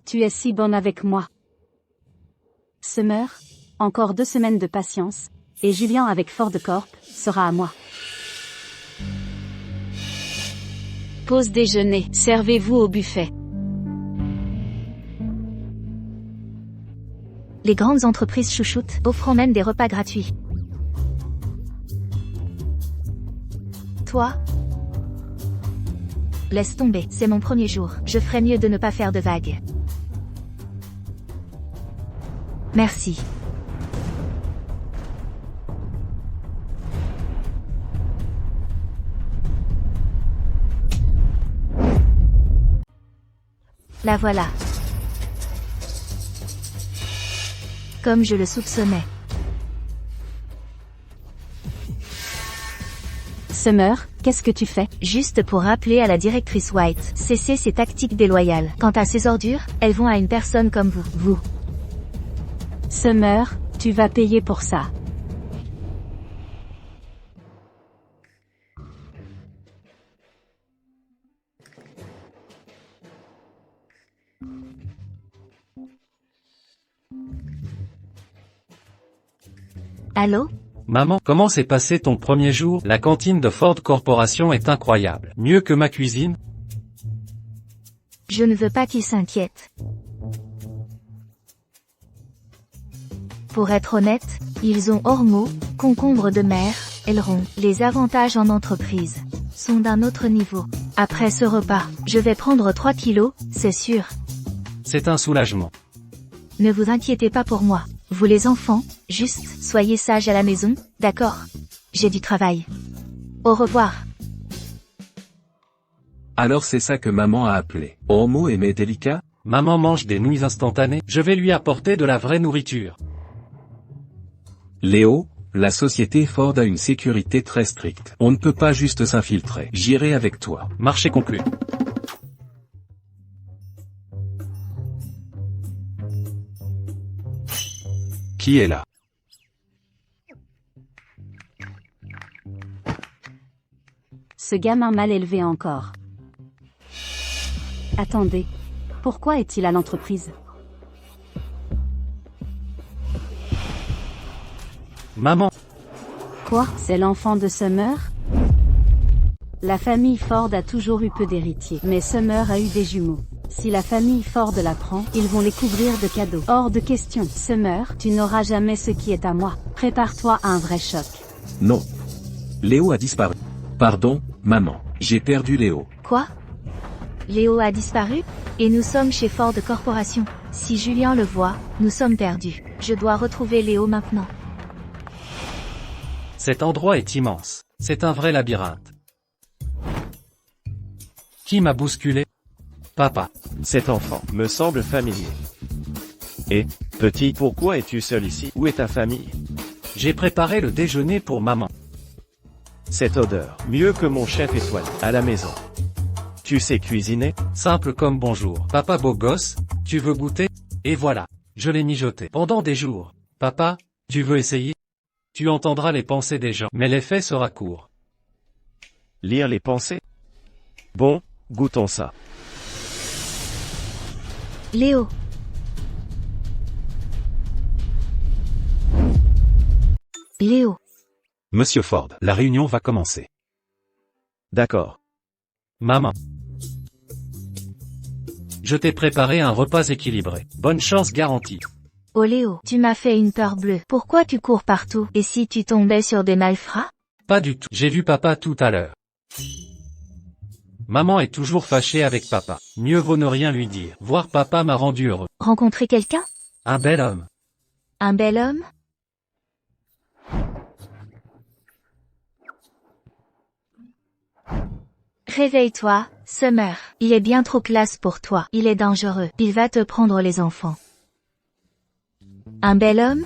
Tu es si bonne avec moi. Summer, encore 2 semaines de patience, et Julien avec Ford Corp sera à moi. Pause déjeuner, servez-vous au buffet. Les grandes entreprises chouchoutent, offrant même des repas gratuits. Toi? Laisse tomber, c'est mon premier jour. Je ferais mieux de ne pas faire de vagues. Merci. La voilà. Comme je le soupçonnais. Summer, qu'est-ce que tu fais? Juste pour rappeler à la directrice White, cessez ces tactiques déloyales. Quant à ces ordures, elles vont à une personne comme vous. Vous. Summer, tu vas payer pour ça. Allô? Maman, comment s'est passé ton premier jour? La cantine de Ford Corporation est incroyable. Mieux que ma cuisine? Je ne veux pas qu'ils s'inquiètent. Pour être honnête, ils ont ormeaux, concombres de mer, ailerons. Les avantages en entreprise sont d'un autre niveau. Après ce repas, je vais prendre 3 kilos, c'est sûr. C'est un soulagement. Ne vous inquiétez pas pour moi. Vous les enfants, juste, soyez sages à la maison, d'accord? J'ai du travail. Au revoir. Alors c'est ça que maman a appelé Homo et mes délicats? Maman mange des nouilles instantanées, je vais lui apporter de la vraie nourriture. Léo, la société Ford a une sécurité très stricte. On ne peut pas juste s'infiltrer. J'irai avec toi. Marché conclu. Qui est là? Ce gamin mal élevé encore. Attendez. Pourquoi est-il à l'entreprise? Maman. Quoi? C'est l'enfant de Summer? La famille Ford a toujours eu peu d'héritiers, mais Summer a eu des jumeaux. Si la famille Ford l'apprend, ils vont les couvrir de cadeaux. Hors de question. Summer, tu n'auras jamais ce qui est à moi. Prépare-toi à un vrai choc. Non. Léo a disparu. Pardon, maman. J'ai perdu Léo. Quoi? Léo a disparu? Et nous sommes chez Ford Corporation. Si Julien le voit, nous sommes perdus. Je dois retrouver Léo maintenant. Cet endroit est immense. C'est un vrai labyrinthe. Qui m'a bousculé? Papa. Cet enfant me semble familier. Et, petit, pourquoi es-tu seul ici? Où est ta famille? J'ai préparé le déjeuner pour maman. Cette odeur, mieux que mon chef étoilé, à la maison. Tu sais cuisiner? Simple comme bonjour. Papa beau gosse, tu veux goûter? Et voilà. Je l'ai mijoté pendant des jours. Papa, tu veux essayer? Tu entendras les pensées des gens, mais l'effet sera court. Lire les pensées? Bon, goûtons ça. Léo. Léo. Monsieur Ford, la réunion va commencer. D'accord. Maman. Je t'ai préparé un repas équilibré. Bonne chance garantie. Oh Léo, tu m'as fait une peur bleue. Pourquoi tu cours partout? Et si tu tombais sur des malfrats? Pas du tout. J'ai vu papa tout à l'heure. Maman est toujours fâchée avec papa. Mieux vaut ne rien lui dire. Voir papa m'a rendu heureux. Rencontrer quelqu'un? Un bel homme. Un bel homme? Réveille-toi, Summer. Il est bien trop classe pour toi. Il est dangereux. Il va te prendre les enfants. Un bel homme?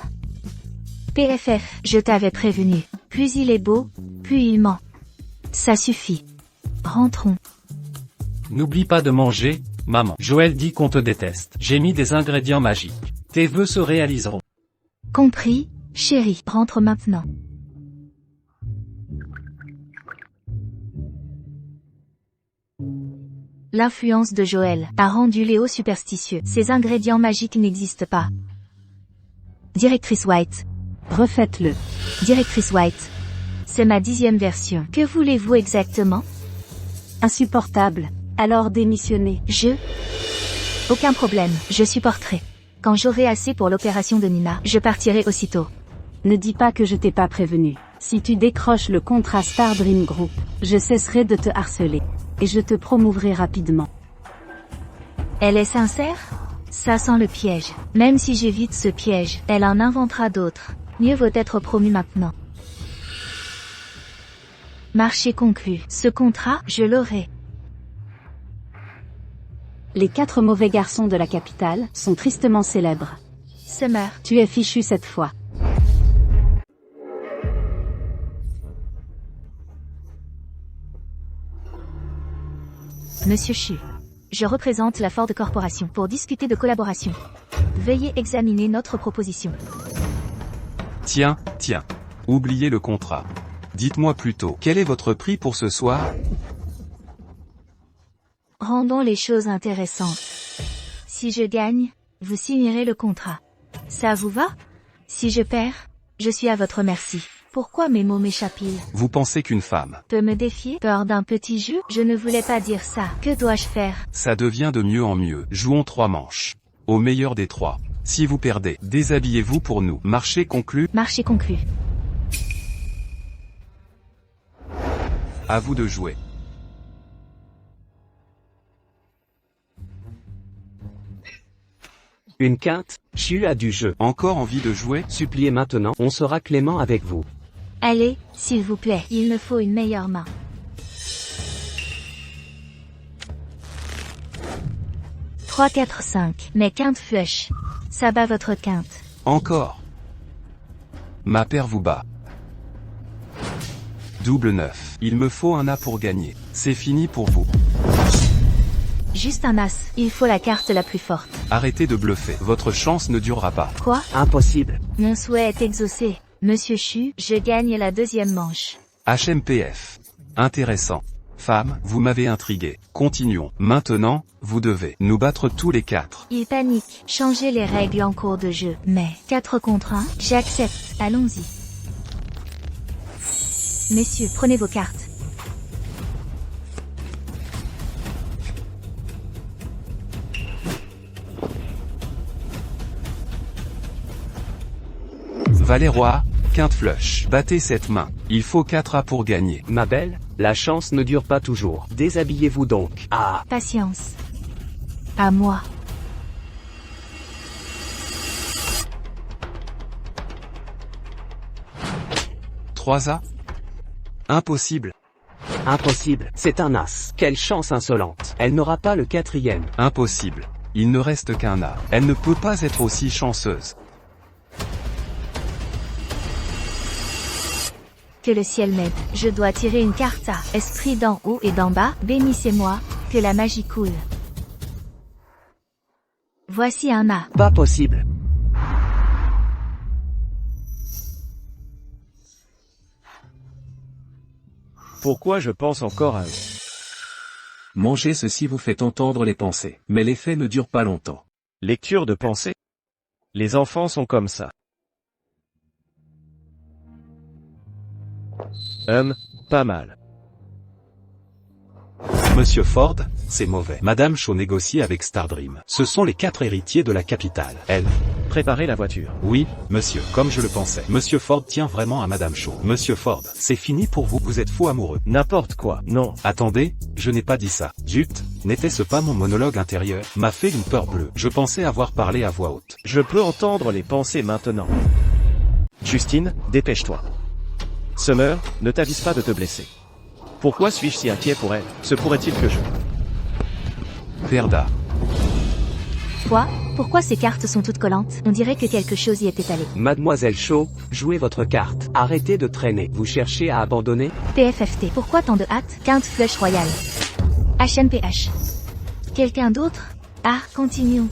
PFF, je t'avais prévenu. Plus il est beau, plus il ment. Ça suffit. Rentrons. N'oublie pas de manger, maman. Joël dit qu'on te déteste. J'ai mis des ingrédients magiques. Tes vœux se réaliseront. Compris, chérie. Rentre maintenant. L'influence de Joël a rendu Léo superstitieux. Ces ingrédients magiques n'existent pas. Directrice White. Refaites-le. Directrice White. C'est ma 10e version. Que voulez-vous exactement? Insupportable. Alors démissionnez. Aucun problème, je supporterai. Quand j'aurai assez pour l'opération de Nina, je partirai aussitôt. Ne dis pas que je t'ai pas prévenu. Si tu décroches le contrat Star Dream Group, je cesserai de te harceler. Et je te promouvrai rapidement. Elle est sincère? Ça sent le piège. Même si j'évite ce piège, elle en inventera d'autres. Mieux vaut être promu maintenant. Marché conclu. Ce contrat, je l'aurai. Les 4 mauvais garçons de la capitale sont tristement célèbres. Summer. Tu es fichu cette fois. Monsieur Chu. Je représente la Ford Corporation pour discuter de collaboration. Veuillez examiner notre proposition. Tiens. Oubliez le contrat. Dites-moi plutôt, quel est votre prix pour ce soir? Rendons les choses intéressantes. Si je gagne, vous signerez le contrat. Ça vous va? Si je perds, je suis à votre merci. Pourquoi mes mots m'échappent-ils? Vous pensez qu'une femme peut me défier? Peur d'un petit jeu? Je ne voulais pas dire ça. Que dois-je faire? Ça devient de mieux en mieux. Jouons 3 manches. Au meilleur des 3. Si vous perdez, déshabillez-vous pour nous. Marché conclu. Marché conclu. À vous de jouer. Une quinte, Chu a du jeu. Encore envie de jouer? Suppliez maintenant, on sera clément avec vous. Allez, s'il vous plaît, il me faut une meilleure main. « 3, 4, 5. Mais quinte flush. Ça bat votre quinte. Encore. Ma paire vous bat. Double 9. Il me faut un as pour gagner. C'est fini pour vous. Juste un as. Il faut la carte la plus forte. Arrêtez de bluffer. Votre chance ne durera pas. Quoi? Impossible. Mon souhait est exaucé. Monsieur Chu, je gagne la 2e manche. HMPF. Intéressant. Femme, vous m'avez intrigué. Continuons. Maintenant, vous devez nous battre tous les 4. Il panique. Changez les règles en cours de jeu. Mais, 4 contre 1, j'accepte. Allons-y. Messieurs, prenez vos cartes. Valet roi, quinte flush. Battez cette main. Il faut 4 as pour gagner. Ma belle, la chance ne dure pas toujours. Déshabillez-vous donc. Ah. Patience. À moi. Trois as? Impossible. Impossible, c'est un as. Quelle chance insolente. Elle n'aura pas le 4e. Impossible. Il ne reste qu'un as. Elle ne peut pas être aussi chanceuse. Que le ciel m'aide. Je dois tirer une carte à esprit d'en haut et d'en bas. Bénissez-moi, que la magie coule. Voici un as. Pas possible. Pourquoi je pense encore à eux? Manger ceci vous fait entendre les pensées, mais l'effet ne dure pas longtemps. Lecture de pensée? Les enfants sont comme ça. Pas mal. Monsieur Ford, c'est mauvais. Madame Shaw négocie avec Stardream. Ce sont les 4 héritiers de la capitale. Elle. Préparez la voiture. Oui, monsieur, comme je le pensais. Monsieur Ford tient vraiment à Madame Shaw. Monsieur Ford, c'est fini pour vous, vous êtes fou amoureux. N'importe quoi, non. Attendez, je n'ai pas dit ça. Zut, n'était-ce pas mon monologue intérieur? M'a fait une peur bleue. Je pensais avoir parlé à voix haute. Je peux entendre les pensées maintenant. Justine, dépêche-toi. Summer, ne t'avise pas de te blesser. Pourquoi suis-je si inquiet pour elle? Se pourrait-il que je... Verda. Quoi? Pourquoi ces cartes sont toutes collantes? On dirait que quelque chose y était allé. Mademoiselle Shaw, jouez votre carte. Arrêtez de traîner. Vous cherchez à abandonner? PFFT. Pourquoi tant de hâte? Quinte flush royal. HNPH. Quelqu'un d'autre? Ah, continuons.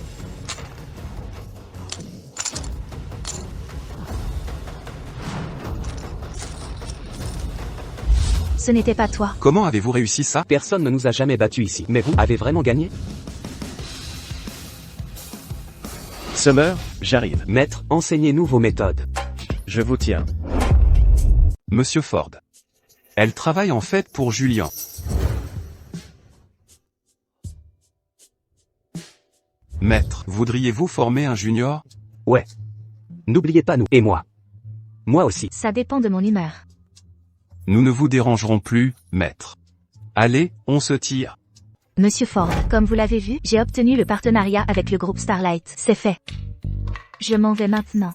Ce n'était pas toi. Comment avez-vous réussi ça? Personne ne nous a jamais battus ici. Mais vous avez vraiment gagné? Summer, j'arrive. Maître, enseignez-nous vos méthodes. Je vous tiens. Monsieur Ford. Elle travaille en fait pour Julien. Maître, voudriez-vous former un junior? Ouais. N'oubliez pas nous, et moi. Moi aussi. Ça dépend de mon humeur. Nous ne vous dérangerons plus, maître. Allez, on se tire. Monsieur Ford, comme vous l'avez vu, j'ai obtenu le partenariat avec le groupe Starlight. C'est fait. Je m'en vais maintenant.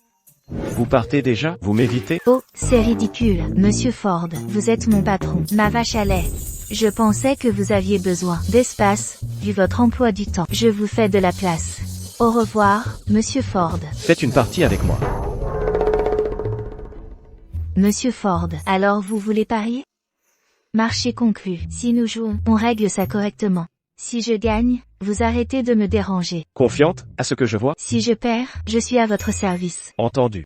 Vous partez déjà? Vous m'évitez? Oh, c'est ridicule. Monsieur Ford, vous êtes mon patron. Ma vache à lait. Je pensais que vous aviez besoin d'espace, vu votre emploi du temps. Je vous fais de la place. Au revoir, Monsieur Ford. Faites une partie avec moi. Monsieur Ford, alors vous voulez parier? Marché conclu. Si nous jouons, on règle ça correctement. Si je gagne, vous arrêtez de me déranger. Confiante, à ce que je vois? Si je perds, je suis à votre service. Entendu.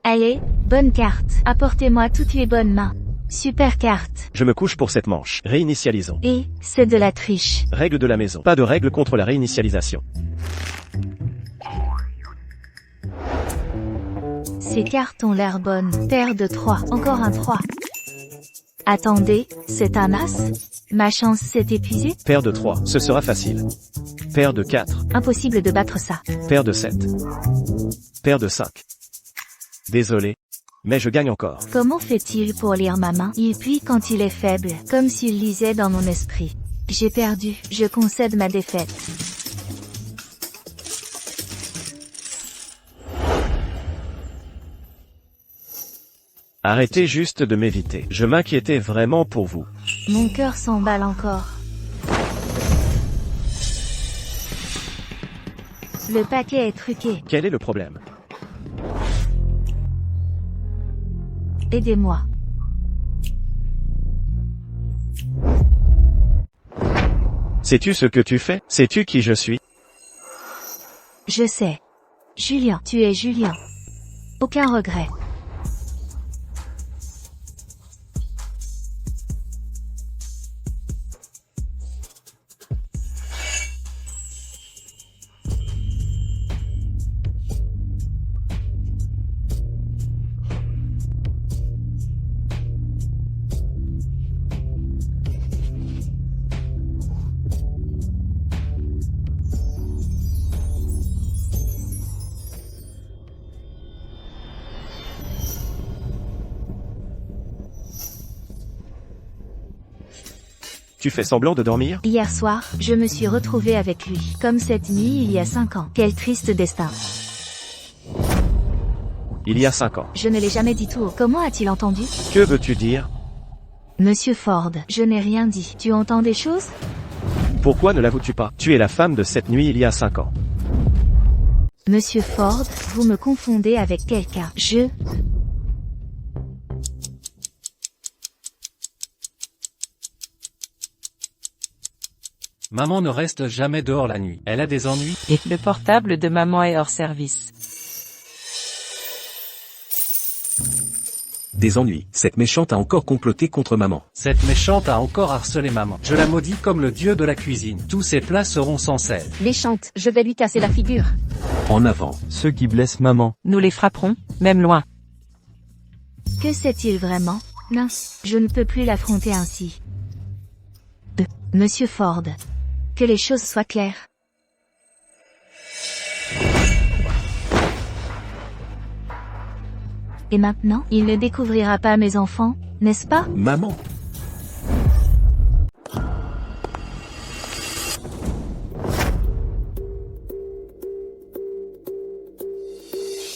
Allez, bonne carte. Apportez-moi toutes les bonnes mains. Super carte. Je me couche pour cette manche. Réinitialisons. Et, c'est de la triche. Règle de la maison. Pas de règle contre la réinitialisation. Ces cartes ont l'air bonnes. Paire de 3. Encore un 3. Attendez, c'est un as? Ma chance s'est épuisée? Paire de 3, ce sera facile. Paire de 4. Impossible de battre ça. Paire de 7. Paire de 5. Désolé. Mais je gagne encore. Comment fait-il pour lire ma main? Il plie quand il est faible, comme s'il lisait dans mon esprit. J'ai perdu, je concède ma défaite. Arrêtez juste de m'éviter. Je m'inquiétais vraiment pour vous. Mon cœur s'emballe encore. Le paquet est truqué. Quel est le problème? Aidez-moi. Sais-tu ce que tu fais? Sais-tu qui je suis? Je sais. Julien, tu es Julien. Aucun regret. Tu fais semblant de dormir? Hier soir, je me suis retrouvée avec lui, comme cette nuit il y a 5 ans. Quel triste destin. Il y a 5 ans. Je ne l'ai jamais dit tout haut. Comment a-t-il entendu? Que veux-tu dire? Monsieur Ford, je n'ai rien dit. Tu entends des choses? Pourquoi ne l'avoues-tu pas? Tu es la femme de cette nuit il y a 5 ans. Monsieur Ford, vous me confondez avec quelqu'un. Maman ne reste jamais dehors la nuit. Elle a des ennuis? Et le portable de maman est hors service. Des ennuis. Cette méchante a encore comploté contre maman. Cette méchante a encore harcelé maman. Je la maudis comme le dieu de la cuisine. Tous ses plats seront sans sel. Méchante, je vais lui casser la figure. En avant. Ceux qui blessent maman. Nous les frapperons, même loin. Que sait-il vraiment? Non, je ne peux plus l'affronter ainsi. Monsieur Ford. Que les choses soient claires. Et maintenant, il ne découvrira pas mes enfants, n'est-ce pas? Maman.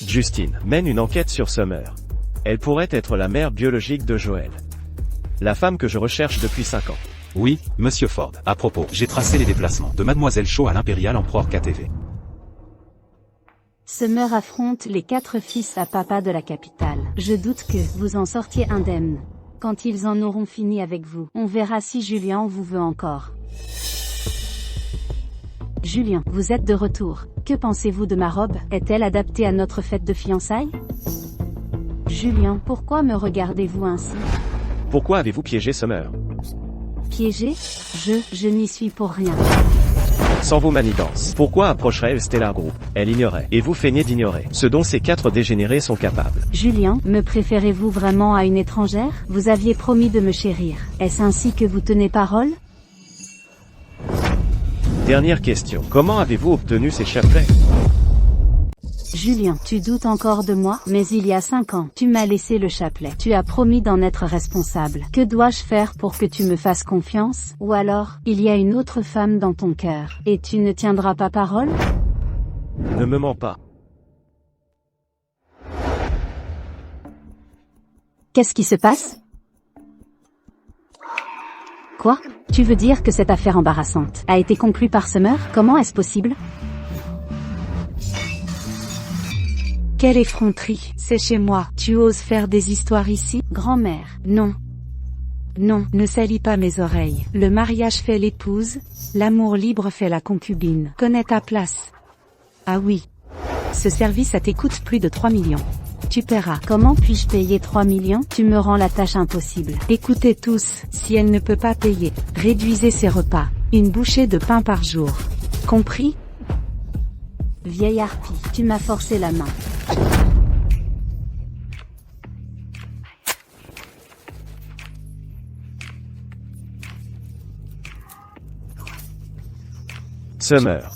Justine mène une enquête sur Summer. Elle pourrait être la mère biologique de Joel. La femme que je recherche depuis 5 ans. Oui, monsieur Ford. À propos, j'ai tracé les déplacements de Mademoiselle Shaw à l'Imperial Emperor KTV. Summer affronte les 4 fils à papa de la capitale. Je doute que vous en sortiez indemne. Quand ils en auront fini avec vous, on verra si Julien vous veut encore. Julien, vous êtes de retour. Que pensez-vous de ma robe? Est-elle adaptée à notre fête de fiançailles? Julien, pourquoi me regardez-vous ainsi? Pourquoi avez-vous piégé Summer? Piégé? Je n'y suis pour rien. Sans vos manigances, pourquoi approcherait-elle Stellar Group? Elle ignorait, et vous feignez d'ignorer, ce dont ces 4 dégénérés sont capables. Julien, me préférez-vous vraiment à une étrangère? Vous aviez promis de me chérir. Est-ce ainsi que vous tenez parole? Dernière question. Comment avez-vous obtenu ces chapelets? Julien, tu doutes encore de moi, mais il y a 5 ans, tu m'as laissé le chapelet. Tu as promis d'en être responsable. Que dois-je faire pour que tu me fasses confiance? Ou alors, il y a une autre femme dans ton cœur, et tu ne tiendras pas parole? Ne me mens pas. Qu'est-ce qui se passe? Quoi? Tu veux dire que cette affaire embarrassante a été conclue par Summer? Comment est-ce possible? Quelle effronterie, c'est chez moi. Tu oses faire des histoires ici? Grand-mère. Non. Non, ne salis pas mes oreilles. Le mariage fait l'épouse, l'amour libre fait la concubine. Connais ta place. Ah oui. Ce service ça t'écoute plus de 3 millions. Tu paieras. Comment puis-je payer 3 millions? Tu me rends la tâche impossible. Écoutez tous, si elle ne peut pas payer, réduisez ses repas. Une bouchée de pain par jour. Compris? Vieille harpie, tu m'as forcé la main. Summer.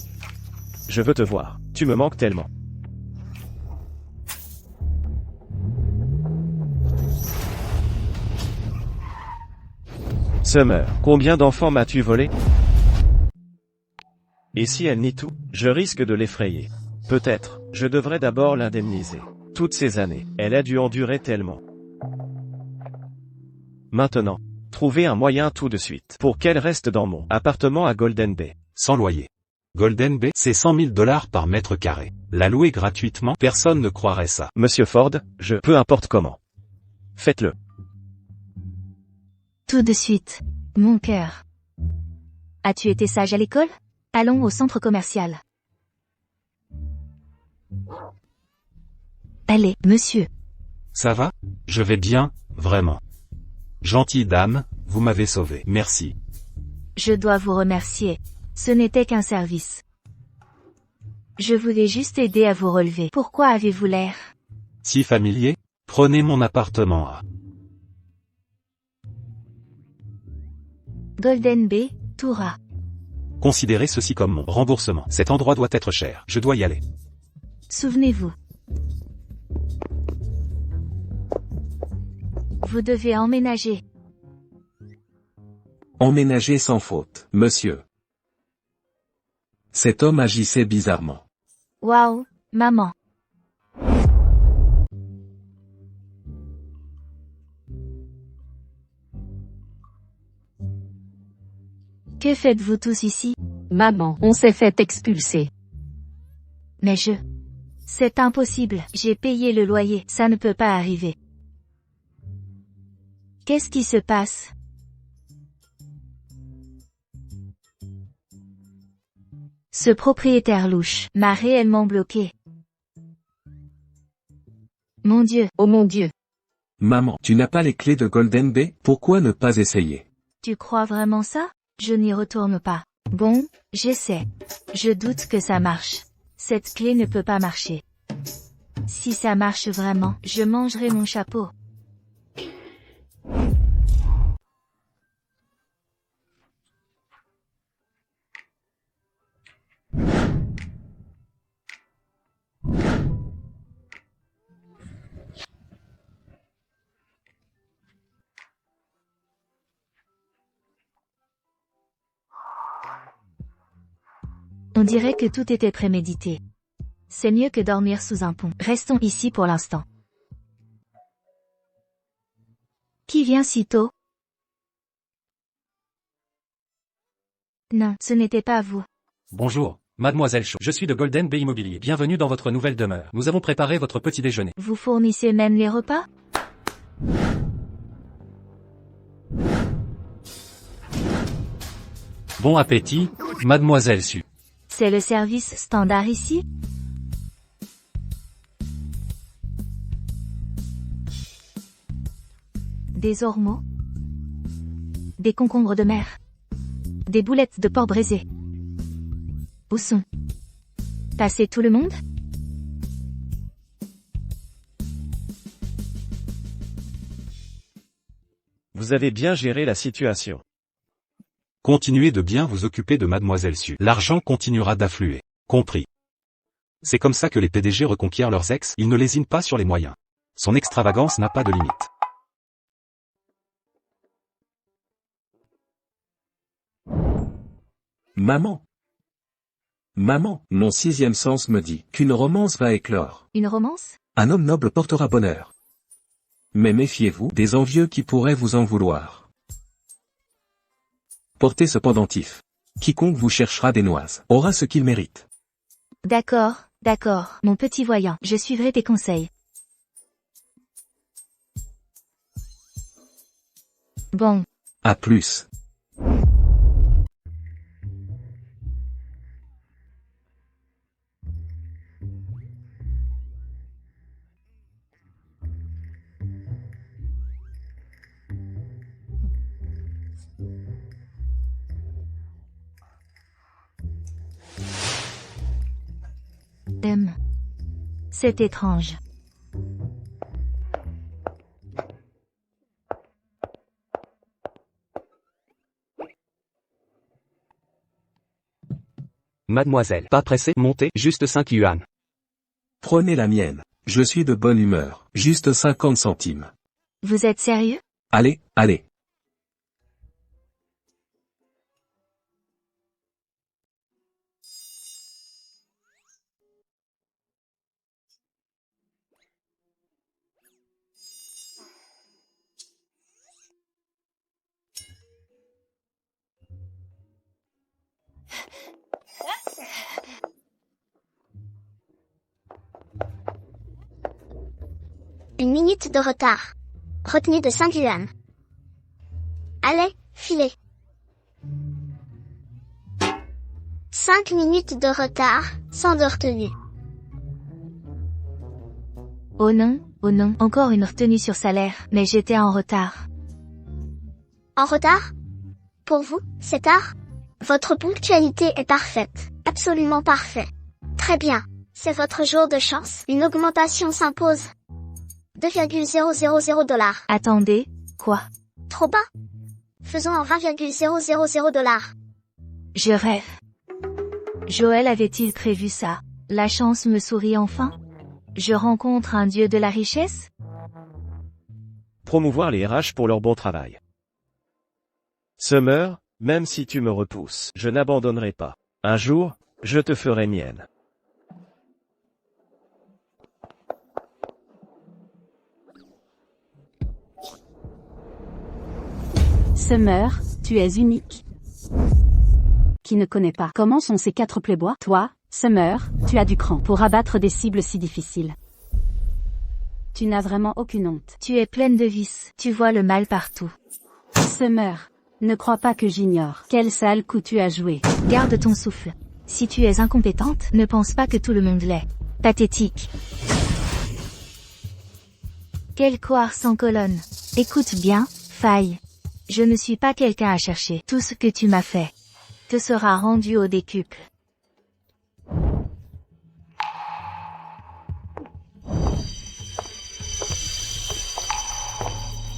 Je veux te voir. Tu me manques tellement. Summer, combien d'enfants m'as-tu volé? Et si elle nie tout, je risque de l'effrayer. Peut-être, je devrais d'abord l'indemniser. Toutes ces années, elle a dû endurer tellement. Maintenant, trouvez un moyen tout de suite pour qu'elle reste dans mon appartement à Golden Bay. Sans loyer. Golden Bay, c'est 100 000 $ par mètre carré. La louer gratuitement, personne ne croirait ça. Monsieur Ford, peu importe comment. Faites-le. Tout de suite. Mon cœur. As-tu été sage à l'école? Allons au centre commercial. Allez, monsieur. Ça va? Je vais bien, vraiment. Gentille dame, vous m'avez sauvé. Merci. Je dois vous remercier. Ce n'était qu'un service. Je voulais juste aider à vous relever. Pourquoi avez-vous l'air Si familier? Prenez mon appartement à Golden Bay, Toura. Considérez ceci comme mon remboursement. Cet endroit doit être cher. Je dois y aller. Souvenez-vous. Vous devez emménager. Emménager sans faute, monsieur. Cet homme agissait bizarrement. Waouh, maman. Que faites-vous tous ici? Maman, on s'est fait expulser. Mais c'est impossible, j'ai payé le loyer, ça ne peut pas arriver. Qu'est-ce qui se passe? Ce propriétaire louche m'a réellement bloqué. Mon Dieu. Oh mon Dieu. Maman, tu n'as pas les clés de Golden Bay? Pourquoi ne pas essayer? Tu crois vraiment ça? Je n'y retourne pas. Bon, j'essaie. Je doute que ça marche. Cette clé ne peut pas marcher. Si ça marche vraiment, je mangerai mon chapeau. On dirait que tout était prémédité. C'est mieux que dormir sous un pont. Restons ici pour l'instant. Qui vient si tôt? Non, ce n'était pas vous. Bonjour, mademoiselle Shaw. Je suis de Golden Bay Immobilier. Bienvenue dans votre nouvelle demeure. Nous avons préparé votre petit déjeuner. Vous fournissez même les repas? Bon appétit, mademoiselle Su. C'est le service standard ici? Des ormeaux? Des concombres de mer? Des boulettes de porc braisé? Où sont passés tout le monde? Vous avez bien géré la situation. Continuez de bien vous occuper de mademoiselle Su. L'argent continuera d'affluer. Compris. C'est comme ça que les PDG reconquièrent leurs ex, ils ne lésinent pas sur les moyens. Son extravagance n'a pas de limite. Maman. Maman, mon sixième sens me dit qu'une romance va éclore. Une romance? Un homme noble portera bonheur. Mais méfiez-vous des envieux qui pourraient vous en vouloir. Portez ce pendentif. Quiconque vous cherchera des noises aura ce qu'il mérite. D'accord, d'accord, mon petit voyant, je suivrai tes conseils. Bon. À plus. C'est étrange. Mademoiselle, pas pressée, montez, juste 5 yuan. Prenez la mienne. Je suis de bonne humeur. Juste 50 centimes. Vous êtes sérieux? Allez, allez. Une minute de retard. Retenue de 5 yuan. Allez, filez. 5 minutes de retard, sans de retenue. Oh non, encore une retenue sur salaire, mais j'étais en retard. En retard? Pour vous, c'est tard? Votre ponctualité est parfaite, absolument parfait. Très bien, c'est votre jour de chance, une augmentation s'impose. 2,000 $. Attendez, quoi? Trop bas? Faisons en 20,000 $. Je rêve. Joël avait-il prévu ça? La chance me sourit enfin? Je rencontre un dieu de la richesse? Promouvoir les RH pour leur bon travail. Summer, même si tu me repousses, je n'abandonnerai pas. Un jour, je te ferai mienne. Summer, tu es unique. Qui ne connaît pas comment sont ces 4 playbois? Toi, Summer, tu as du cran pour abattre des cibles si difficiles. Tu n'as vraiment aucune honte. Tu es pleine de vices, tu vois le mal partout. Summer, ne crois pas que j'ignore quel sale coup tu as joué. Garde ton souffle. Si tu es incompétente, ne pense pas que tout le monde l'est. Pathétique. Quel coire sans colonne. Écoute bien, Faille. Je ne suis pas quelqu'un à chercher. Tout ce que tu m'as fait te sera rendu au décuple.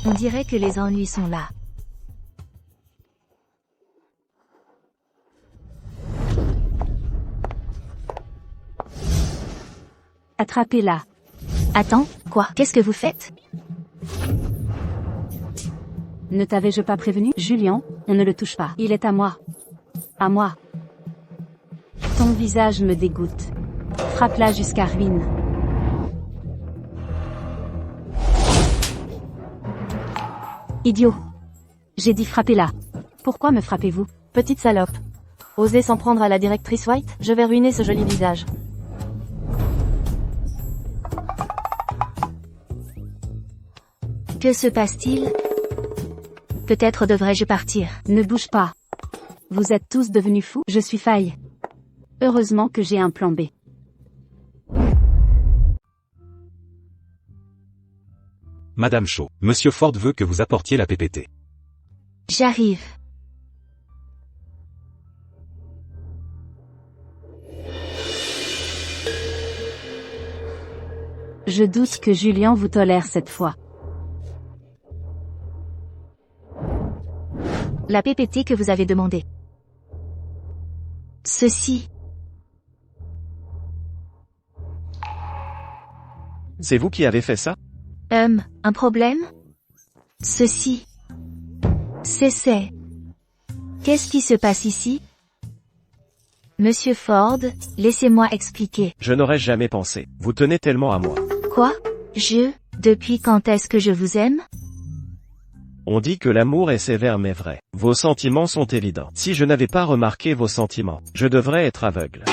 On dirait que les ennuis sont là. Attrapez-la. Attends, quoi? Qu'est-ce que vous faites? Ne t'avais-je pas prévenu? Julien, on ne le touche pas. Il est à moi. À moi. Son visage me dégoûte. Frappe-la jusqu'à ruine. Idiot. J'ai dit frappez-la. Pourquoi me frappez-vous? Petite salope. Osez s'en prendre à la directrice White, je vais ruiner ce joli visage. Que se passe-t-il? Peut-être devrais-je partir. Ne bouge pas. Vous êtes tous devenus fous? Je suis faille. Heureusement que j'ai un plan B. Madame Shaw, Monsieur Ford veut que vous apportiez la PPT. J'arrive. Je doute que Julien vous tolère cette fois. La PPT que vous avez demandée. Ceci. C'est vous qui avez fait ça? Un problème? Ceci. C'est. Qu'est-ce qui se passe ici? Monsieur Ford, laissez-moi expliquer. Je n'aurais jamais pensé. Vous tenez tellement à moi. Quoi? Depuis quand est-ce que je vous aime? On dit que l'amour est sévère mais vrai. Vos sentiments sont évidents. Si je n'avais pas remarqué vos sentiments, je devrais être aveugle.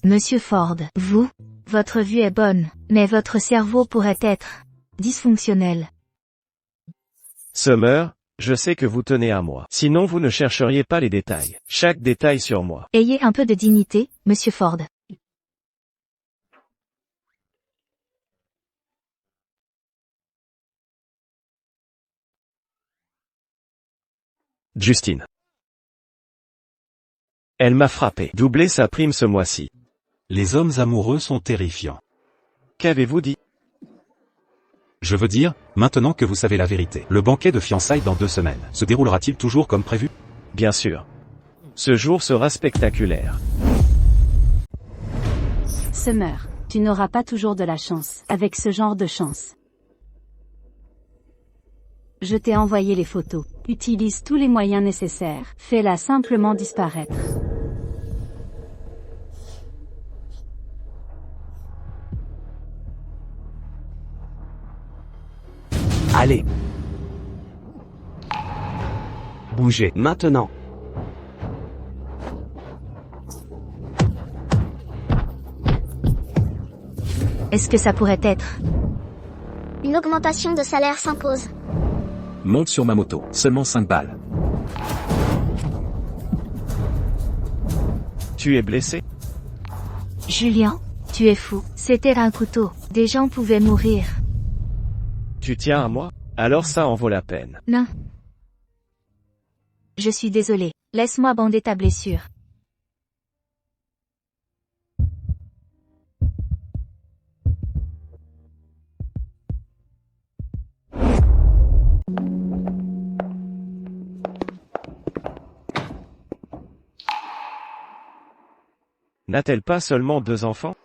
Monsieur Ford, votre vue est bonne, mais votre cerveau pourrait être dysfonctionnel. Summer, je sais que vous tenez à moi. Sinon vous ne chercheriez pas les détails. Chaque détail sur moi. Ayez un peu de dignité, Monsieur Ford. Justine. Elle m'a frappé. Doublé sa prime ce mois-ci. Les hommes amoureux sont terrifiants. Qu'avez-vous dit? Je veux dire, maintenant que vous savez la vérité, le banquet de fiançailles dans 2 semaines, se déroulera-t-il toujours comme prévu? Bien sûr. Ce jour sera spectaculaire. Summer, tu n'auras pas toujours de la chance, avec ce genre de chance. Je t'ai envoyé les photos. Utilise tous les moyens nécessaires. Fais-la simplement disparaître. Allez. Bougez, maintenant. Est-ce que ça pourrait être? Une augmentation de salaire s'impose. Monte sur ma moto, seulement 5 balles. Tu es blessé? Julien, tu es fou. C'était un couteau. Des gens pouvaient mourir. Tu tiens à moi? Alors ça en vaut la peine. Non. Je suis désolé. Laisse-moi bander ta blessure. N'a-t-elle pas seulement 2 enfants?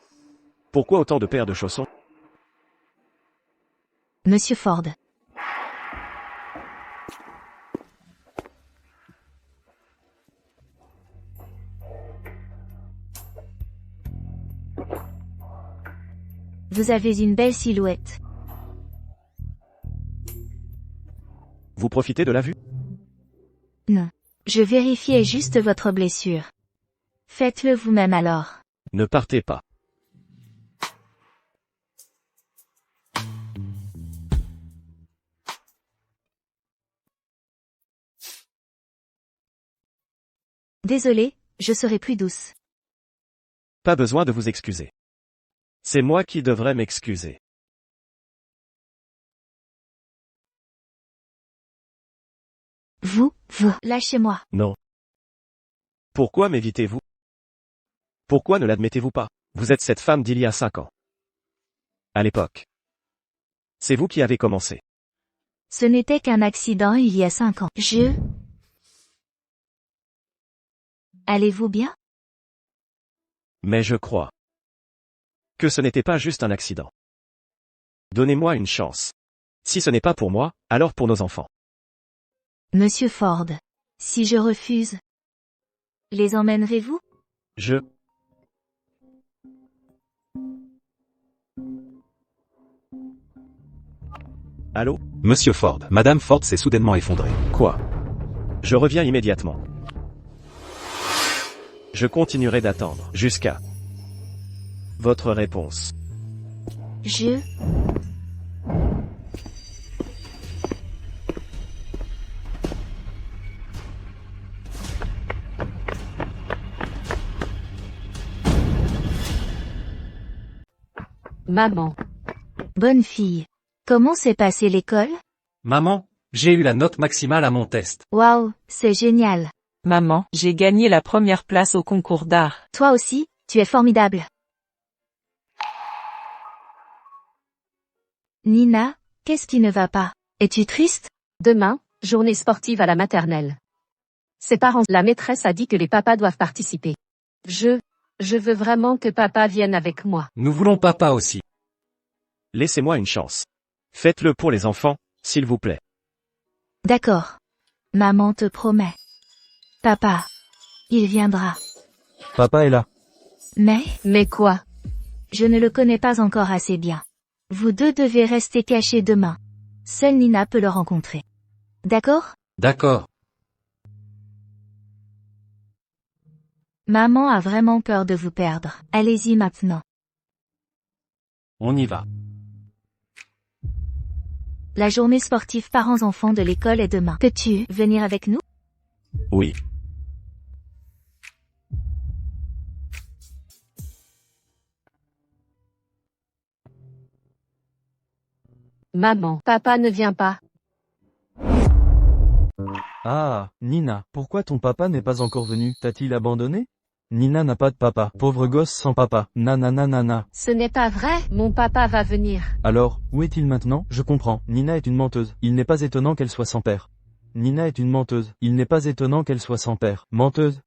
Pourquoi autant de paires de chaussons? Monsieur Ford. Vous avez une belle silhouette. Vous profitez de la vue? Non. Je vérifiais juste votre blessure. Faites-le vous-même alors. Ne partez pas. Désolé, je serai plus douce. Pas besoin de vous excuser. C'est moi qui devrais m'excuser. Vous, lâchez-moi. Non. Pourquoi m'évitez-vous? Pourquoi ne l'admettez-vous pas? Vous êtes cette femme d'il y a 5 ans. À l'époque. C'est vous qui avez commencé. Ce n'était qu'un accident il y a 5 ans. Allez-vous bien? Mais je crois que ce n'était pas juste un accident. Donnez-moi une chance. Si ce n'est pas pour moi, alors pour nos enfants. Monsieur Ford. Si je refuse, les emmènerez-vous? Allô? Monsieur Ford. Madame Ford s'est soudainement effondrée. Quoi? Je reviens immédiatement. Je continuerai d'attendre jusqu'à votre réponse. Maman. Bonne fille. Comment s'est passée l'école? Maman, j'ai eu la note maximale à mon test. Waouh, c'est génial. Maman, j'ai gagné la première place au concours d'art. Toi aussi, tu es formidable. Nina, qu'est-ce qui ne va pas? Es-tu triste? Demain, journée sportive à la maternelle. Ses parents, la maîtresse a dit que les papas doivent participer. Je veux vraiment que papa vienne avec moi. Nous voulons papa aussi. Laissez-moi une chance. Faites-le pour les enfants, s'il vous plaît. D'accord. Maman te promet. Papa. Il viendra. Papa est là. Mais quoi? Je ne le connais pas encore assez bien. Vous deux devez rester cachés demain. Seule Nina peut le rencontrer. D'accord? D'accord. Maman a vraiment peur de vous perdre. Allez-y maintenant. On y va. La journée sportive parents-enfants de l'école est demain. Peux-tu venir avec nous? Oui. Maman, papa ne vient pas. Ah, Nina, pourquoi ton papa n'est pas encore venu? T'a-t-il abandonné? Nina n'a pas de papa. Pauvre gosse sans papa. Nananana. Ce n'est pas vrai, mon papa va venir. Alors, où est-il maintenant? Je comprends. Nina est une menteuse. Il n'est pas étonnant qu'elle soit sans père. Nina est une menteuse. Il n'est pas étonnant qu'elle soit sans père. Menteuse.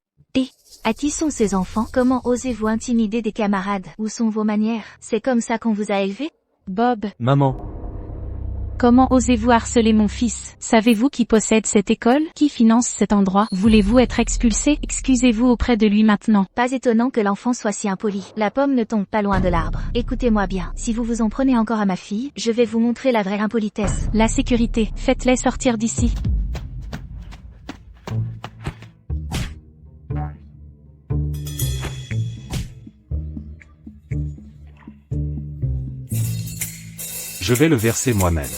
À qui sont ces enfants? Comment osez-vous intimider des camarades? Où sont vos manières? C'est comme ça qu'on vous a élevé? Bob, Maman. comment osez-vous harceler mon fils? Savez-vous qui possède cette école? Qui finance cet endroit? Voulez-vous être expulsé? Excusez-vous auprès de lui maintenant. Pas étonnant que l'enfant soit si impoli. La pomme ne tombe pas loin de l'arbre. Écoutez-moi bien. Si vous vous en prenez encore à ma fille, je vais vous montrer la vraie impolitesse. La sécurité, faites-les sortir d'ici. Je vais le verser moi-même.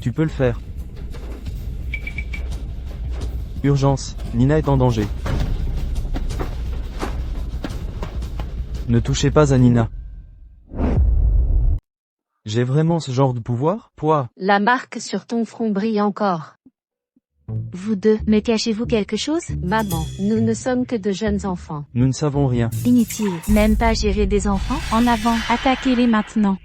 Tu peux le faire. Urgence, Nina est en danger. Ne touchez pas à Nina. J'ai vraiment ce genre de pouvoir? Pouah. La marque sur ton front brille encore. Vous deux, me cachez-vous quelque chose? Maman, nous ne sommes que de jeunes enfants. Nous ne savons rien. Inutile. Même pas gérer des enfants? En avant, attaquez-les maintenant.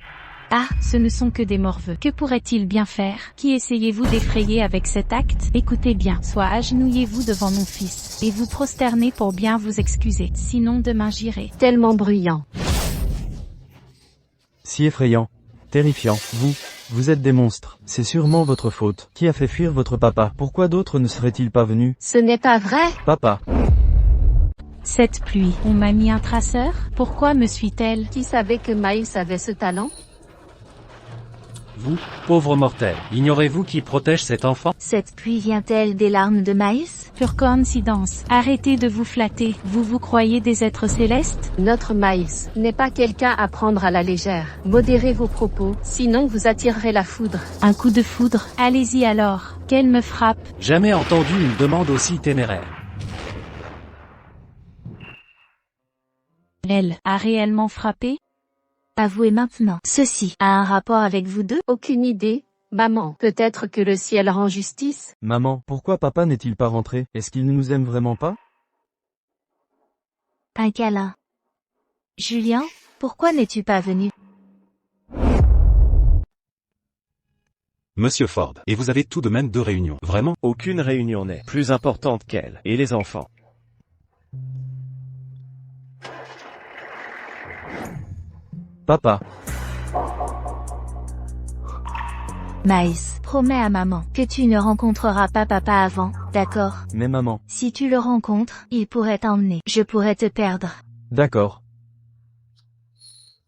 Ah, Ce ne sont que des morveux. Que pourrait-il bien faire? Qui essayez-vous d'effrayer avec cet acte? Écoutez bien, soit agenouillez-vous devant mon fils, et vous prosternez pour bien vous excuser. Sinon demain j'irai. Tellement bruyant. Si effrayant. Terrifiant. Vous êtes des monstres. C'est sûrement votre faute. Qui a fait fuir votre papa? Pourquoi d'autres ne seraient-ils pas venus? Ce n'est pas vrai. Papa. Cette pluie, on m'a mis un traceur? Pourquoi me suit-elle? Qui savait que Miles avait ce talent? Vous, pauvre mortel, ignorez-vous qui protège cet enfant? cette pluie vient-elle des larmes de maïs? Pure coïncidence. Arrêtez de vous flatter. Vous croyez des êtres célestes? Notre Miles n'est pas quelqu'un à prendre à la légère. Modérez vos propos, sinon vous attirerez la foudre. Un coup de foudre? Allez-y alors. Qu'elle me frappe. Jamais entendu une demande aussi téméraire. Elle a réellement frappé? Avouez maintenant. Ceci a un rapport avec vous deux? Aucune idée, maman. Peut-être que le ciel rend justice? Maman, pourquoi papa n'est-il pas rentré? Est-ce qu'il ne nous aime vraiment pas? Un câlin. Julien, pourquoi n'es-tu pas venu? Monsieur Ford, et vous avez tout de même 2 réunions. Vraiment? Aucune réunion n'est plus importante qu'elle et les enfants. Papa. Maïs, promets à maman que tu ne rencontreras pas papa avant, d'accord? Mais maman. Si tu le rencontres, il pourrait t'emmener. Je pourrais te perdre. D'accord.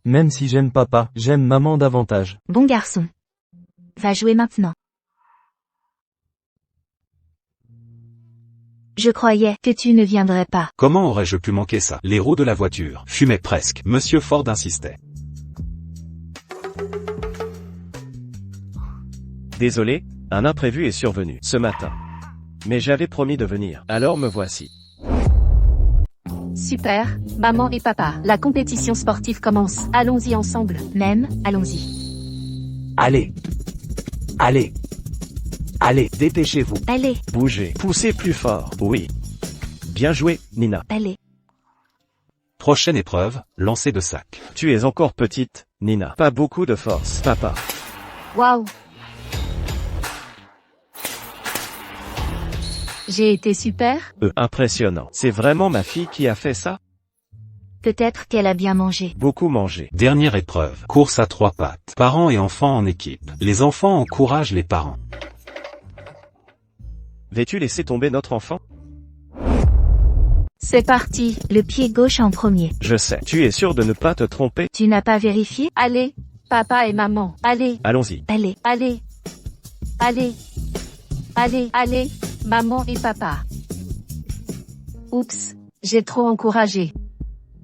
Même si j'aime papa, j'aime maman davantage. Bon garçon. Va jouer maintenant. Je croyais que tu ne viendrais pas. Comment aurais-je pu manquer ça? Les roues de la voiture fumaient presque. Monsieur Ford insistait. Désolé, un imprévu est survenu ce matin. Mais j'avais promis de venir, alors me voici. Super, maman et papa. La compétition sportive commence. Allons-y ensemble. Même, allons-y. Allez. Allez. Allez, dépêchez-vous. Allez. Bougez, poussez plus fort. Oui. Bien joué, Nina. Allez. Prochaine épreuve, lancer de sac. Tu es encore petite, Nina. Pas beaucoup de force, papa. Waouh. J'ai été super. Impressionnant. C'est vraiment ma fille qui a fait ça? Peut-être qu'elle a bien mangé. Beaucoup mangé. Dernière épreuve, course à 3 pattes. Parents et enfants en équipe. Les enfants encouragent les parents. Veux-tu laisser tomber notre enfant? C'est parti. Le pied gauche en premier. Je sais. Tu es sûr de ne pas te tromper? Tu n'as pas vérifié? Allez, papa et maman. Allez. Allons-y. Allez. Allez. Allez. Allez, allez, maman et papa. Oups, j'ai trop encouragé.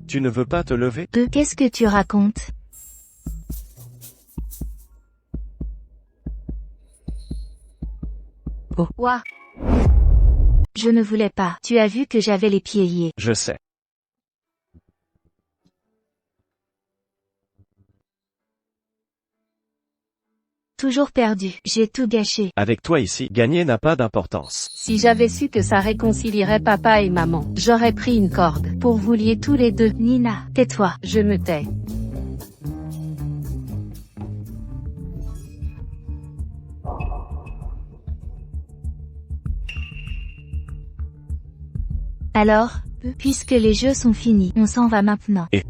Tu ne veux pas te lever? Qu'est-ce que tu racontes? Oh. Ouah. Je ne voulais pas. Tu as vu que j'avais les pieds liés. Je sais. Toujours perdu. J'ai tout gâché. Avec toi ici, gagner n'a pas d'importance. Si j'avais su que ça réconcilierait papa et maman, j'aurais pris une corde pour vous lier tous les deux. Nina, tais-toi. Je me tais. Alors, puisque les jeux sont finis, on s'en va maintenant. Et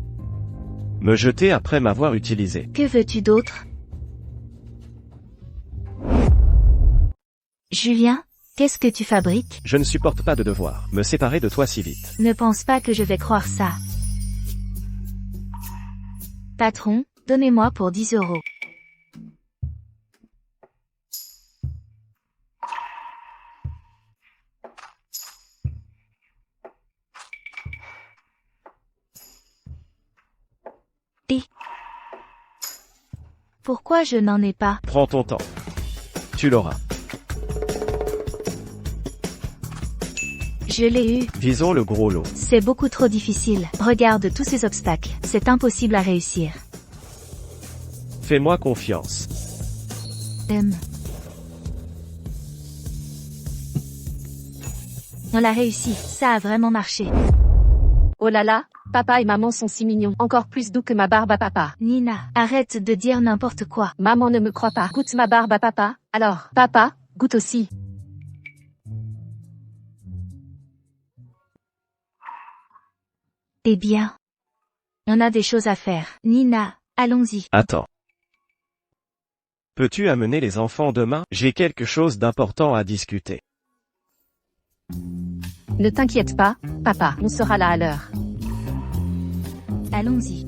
me jeter après m'avoir utilisé. Que veux-tu d'autre? Julien, qu'est-ce que tu fabriques? Je ne supporte pas de devoir me séparer de toi si vite. Ne pense pas que je vais croire ça. Patron, donnez-moi pour 10 €. Et pourquoi je n'en ai pas? Prends ton temps. Tu l'auras. Je l'ai eu. Visons le gros lot. C'est beaucoup trop difficile. Regarde tous ces obstacles. C'est impossible à réussir. Fais-moi confiance. On l'a réussi. Ça a vraiment marché. Oh là là, papa et maman sont si mignons. Encore plus doux que ma barbe à papa. Nina, arrête de dire n'importe quoi. Maman ne me croit pas. Goûte ma barbe à papa. Alors, papa, goûte aussi. Eh bien, on a des choses à faire. Nina, allons-y. Attends. Peux-tu amener les enfants demain? J'ai quelque chose d'important à discuter. Ne t'inquiète pas, papa, on sera là à l'heure. Allons-y.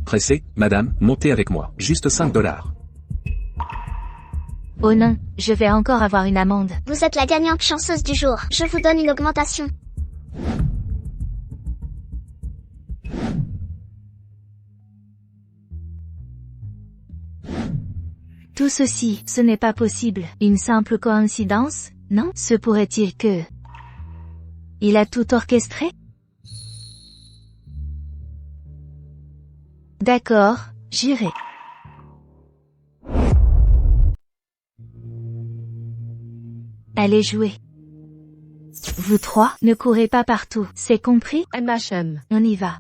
Pressé, madame, montez avec moi. Juste 5 $. Oh non, je vais encore avoir une amende. Vous êtes la gagnante chanceuse du jour. Je vous donne une augmentation. Tout ceci, ce n'est pas possible. Une simple coïncidence, non? Se pourrait-il que... Il a tout orchestré? D'accord, j'irai. Allez jouer. Vous trois, ne courez pas partout, c'est compris? MHM. On y va.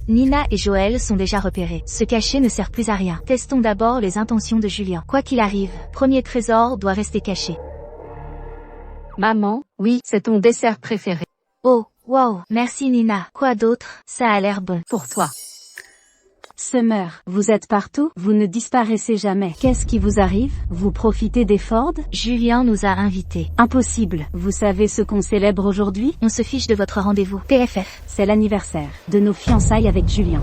Nina et Joël sont déjà repérés. Se cacher ne sert plus à rien. Testons d'abord les intentions de Julien. Quoi qu'il arrive, premier trésor doit rester caché. Maman, oui, c'est ton dessert préféré. Oh, wow, merci Nina. Quoi d'autre? Ça a l'air bon. Pour toi. Summer, vous êtes partout, vous ne disparaissez jamais. Qu'est-ce qui vous arrive? Vous profitez des Ford? Julien nous a invités. Impossible. Vous savez ce qu'on célèbre aujourd'hui? On se fiche de votre rendez-vous. PFF. C'est l'anniversaire de nos fiançailles avec Julien.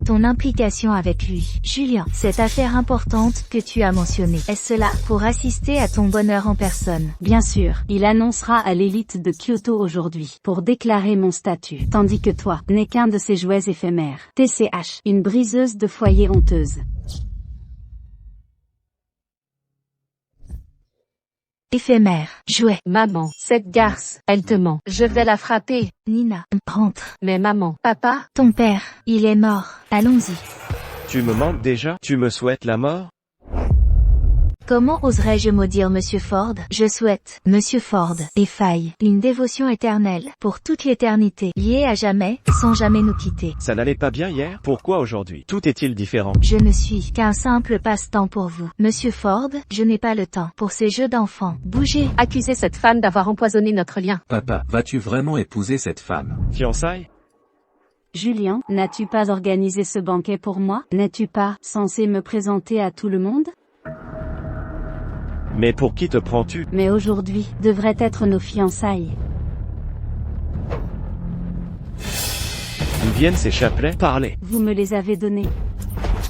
Ton implication avec lui. Julien, cette affaire importante que tu as mentionnée, est-ce cela pour assister à ton bonheur en personne? Bien sûr, il annoncera à l'élite de Kyoto aujourd'hui pour déclarer mon statut, tandis que toi, n'es qu'un de ces jouets éphémères. TCH, une briseuse de foyer honteuse. Éphémère. Jouet. Maman, cette garce, elle te ment. Je vais la frapper. Nina, rentre. Mais maman, papa, Ton père, il est mort. Allons-y. Tu me manques déjà? Tu me souhaites la mort? Comment oserais-je maudire Monsieur Ford? Je souhaite, Monsieur Ford, et faille, une dévotion éternelle, pour toute l'éternité, liée à jamais, sans jamais nous quitter. Ça n'allait pas bien hier? Pourquoi aujourd'hui? Tout est-il différent? Je ne suis qu'un simple passe-temps pour vous. Monsieur Ford, je n'ai pas le temps pour ces jeux d'enfants. Bougez. accusez cette femme d'avoir empoisonné notre lien. Papa, vas-tu vraiment épouser cette femme? Fiançailles? Julien, n'as-tu pas organisé ce banquet pour moi? N'es-tu pas censé me présenter à tout le monde? Mais pour qui te prends-tu? Mais aujourd'hui, devraient être nos fiançailles. D'où viennent ces chapelets? Parlez. Vous me les avez donnés.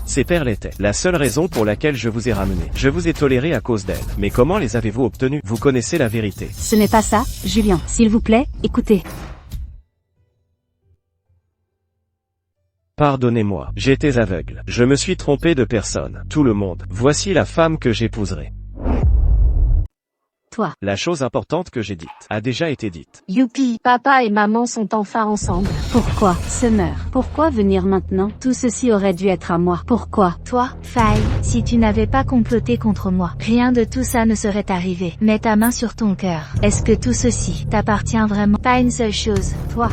Ces perles étaient la seule raison pour laquelle je vous ai ramené. Je vous ai toléré à cause d'elles. Mais comment les avez-vous obtenues? Vous connaissez la vérité. Ce n'est pas ça, Julien. S'il vous plaît, écoutez. Pardonnez-moi, j'étais aveugle. Je me suis trompé de personne. Tout le monde. Voici la femme que j'épouserai. Toi. La chose importante que j'ai dite a déjà été dite. Youpi, papa et maman sont enfin ensemble. Pourquoi, Summer? Pourquoi venir maintenant? Tout ceci aurait dû être à moi. Pourquoi? Toi, faille, si tu n'avais pas comploté contre moi, rien de tout ça ne serait arrivé. Mets ta main sur ton cœur. Est-ce que tout ceci t'appartient vraiment? Pas une seule chose. Toi.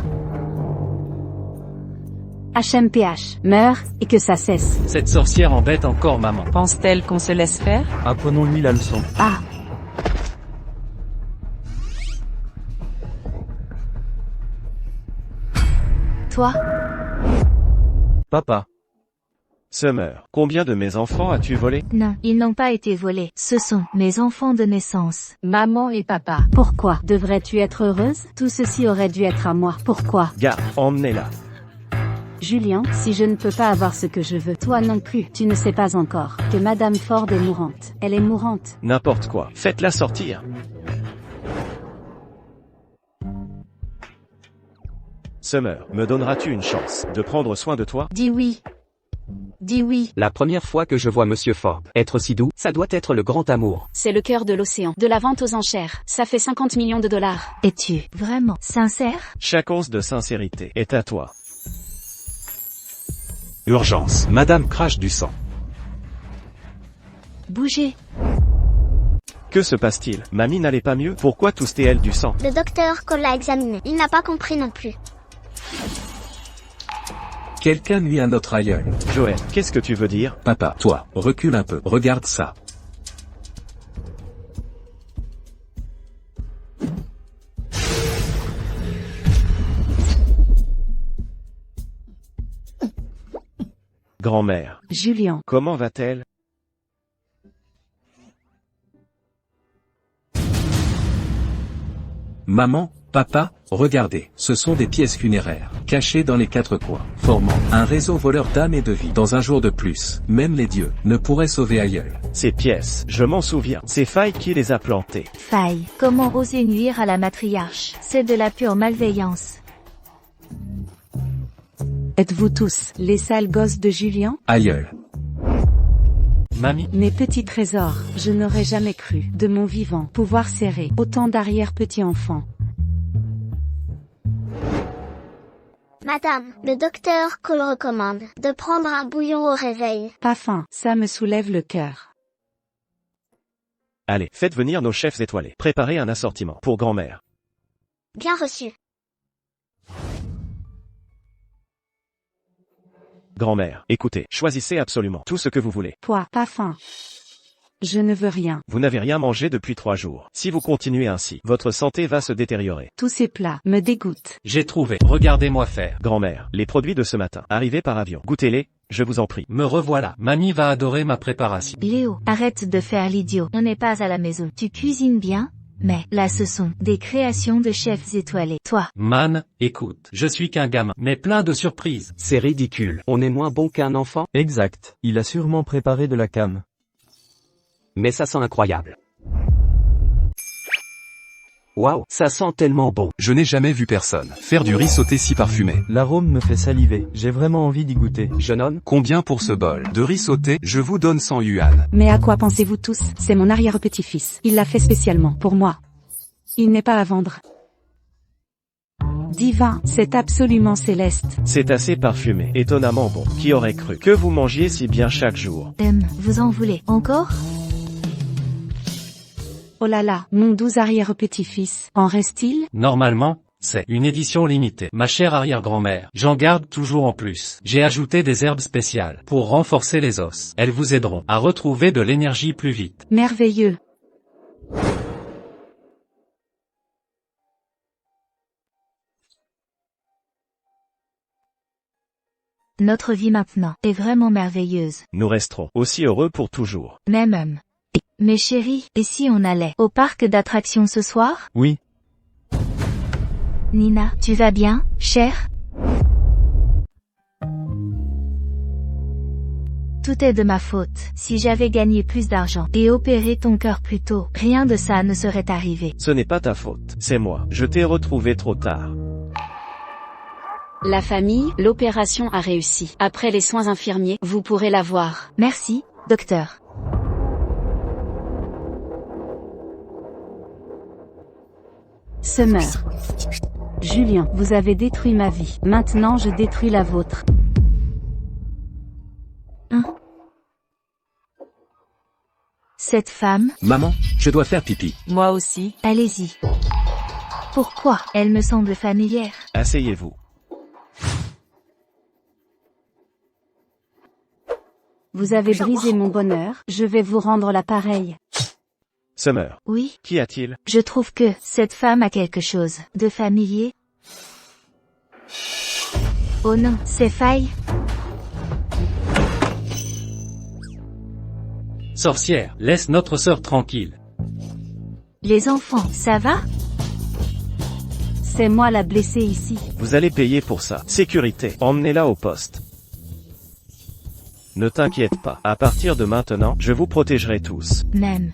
HMPH, meurs, et que ça cesse. Cette sorcière embête encore maman. Pense-t-elle qu'on se laisse faire? Apprenons-lui la leçon. Ah. Toi? Papa. Summer, combien de mes enfants as-tu volé? Non, ils n'ont pas été volés. Ce sont mes enfants de naissance. Maman et papa. Pourquoi? Devrais-tu être heureuse? Tout ceci aurait dû être à moi. Pourquoi? Gars, emmenez-la. Julien, si je ne peux pas avoir ce que je veux, toi non plus, tu ne sais pas encore que Madame Ford est mourante. Elle est mourante. N'importe quoi. Faites-la sortir. Summer, me donneras-tu une chance de prendre soin de toi? Dis oui. Dis oui. La première fois que je vois Monsieur Ford être si doux, ça doit être le grand amour. C'est le cœur de l'océan. De la vente aux enchères. Ça fait 50 millions de dollars. Es-tu vraiment sincère? Chaque once de sincérité est à toi. Urgence. Madame crache du sang. Bougez. Que se passe-t-il? Mamie n'allait pas mieux? Pourquoi toustait-elle du sang? Le docteur Cole l'a examiné. Il n'a pas compris non plus. Quelqu'un nuit à notre aïeul. Joël, qu'est-ce que tu veux dire? Papa, toi, recule un peu. Regarde ça. Grand-mère. Julien. Comment va-t-elle? Maman, papa, regardez, ce sont des pièces funéraires, cachées dans les quatre coins, formant un réseau voleur d'âmes et de vie. Dans un jour de plus, même les dieux ne pourraient sauver aïeul. Ces pièces, je m'en souviens. C'est Faille qui les a plantées. Faille, comment oser nuire à la matriarche? C'est de la pure malveillance. Êtes-vous tous les sales gosses de Julien? Aïeul. Mamie. Mes petits trésors, je n'aurais jamais cru, de mon vivant, pouvoir serrer autant d'arrière-petits-enfants. Madame, le docteur Cole recommande de prendre un bouillon au réveil. Pas faim, ça me soulève le cœur. Allez, faites venir nos chefs étoilés. Préparez un assortiment pour grand-mère. Bien reçu. Grand-mère, écoutez, choisissez absolument tout ce que vous voulez. Toi, pas faim. Je ne veux rien. Vous n'avez rien mangé depuis 3 jours. Si vous continuez ainsi, votre santé va se détériorer. Tous ces plats me dégoûtent. J'ai trouvé. Regardez-moi faire. Grand-mère, les produits de ce matin, arrivés par avion. Goûtez-les, je vous en prie. Me revoilà. Mamie va adorer ma préparation. Léo, arrête de faire l'idiot. On n'est pas à la maison. Tu cuisines bien, mais là ce sont des créations de chefs étoilés. Toi, Man, écoute, je suis qu'un gamin, mais plein de surprises. C'est ridicule. On est moins bon qu'un enfant? Exact. Il a sûrement préparé de la cam. Mais ça sent incroyable. Waouh, ça sent tellement bon. Je n'ai jamais vu personne faire du riz sauté si parfumé. L'arôme me fait saliver. J'ai vraiment envie d'y goûter. Jeune homme, Combien pour ce bol de riz sauté? Je vous donne 100 yuan. Mais à quoi pensez-vous tous? C'est mon arrière-petit-fils. Il l'a fait spécialement pour moi. Il n'est pas à vendre. Divin, c'est absolument céleste. C'est assez parfumé, étonnamment bon. Qui aurait cru que vous mangiez si bien chaque jour? vous en voulez encore? Oh là là, mon doux arrière-petit-fils, en reste-t-il? Normalement, c'est une édition limitée. Ma chère arrière-grand-mère, j'en garde toujours en plus. J'ai ajouté des herbes spéciales pour renforcer les os. Elles vous aideront à retrouver de l'énergie plus vite. Merveilleux. Notre vie maintenant est vraiment merveilleuse. Nous resterons aussi heureux pour toujours. Même. Mais chérie, et si on allait au parc d'attractions ce soir? Oui. Nina, tu vas bien, chère? Tout est de ma faute. Si j'avais gagné plus d'argent et opéré ton cœur plus tôt, rien de ça ne serait arrivé. Ce n'est pas ta faute, c'est moi. Je t'ai retrouvé trop tard. La famille, l'opération a réussi. Après les soins infirmiers, vous pourrez la voir. Merci, docteur. Summer. Julien, vous avez détruit ma vie. Maintenant je détruis la vôtre. Cette femme? Maman, je dois faire pipi. Moi aussi. Allez-y. Pourquoi? Elle me semble familière. Asseyez-vous. Vous avez brisé mon bonheur, je vais vous rendre l'appareil. Summer. Oui? Qu'y a-t-il? Je trouve que cette femme a quelque chose de familier. Oh non, c'est faille. Sorcière, laisse notre sœur tranquille. Les enfants, ça va? C'est moi la blessée ici. Vous allez payer pour ça. Sécurité, emmenez-la au poste. Ne t'inquiète pas, à partir de maintenant, je vous protégerai tous. Même.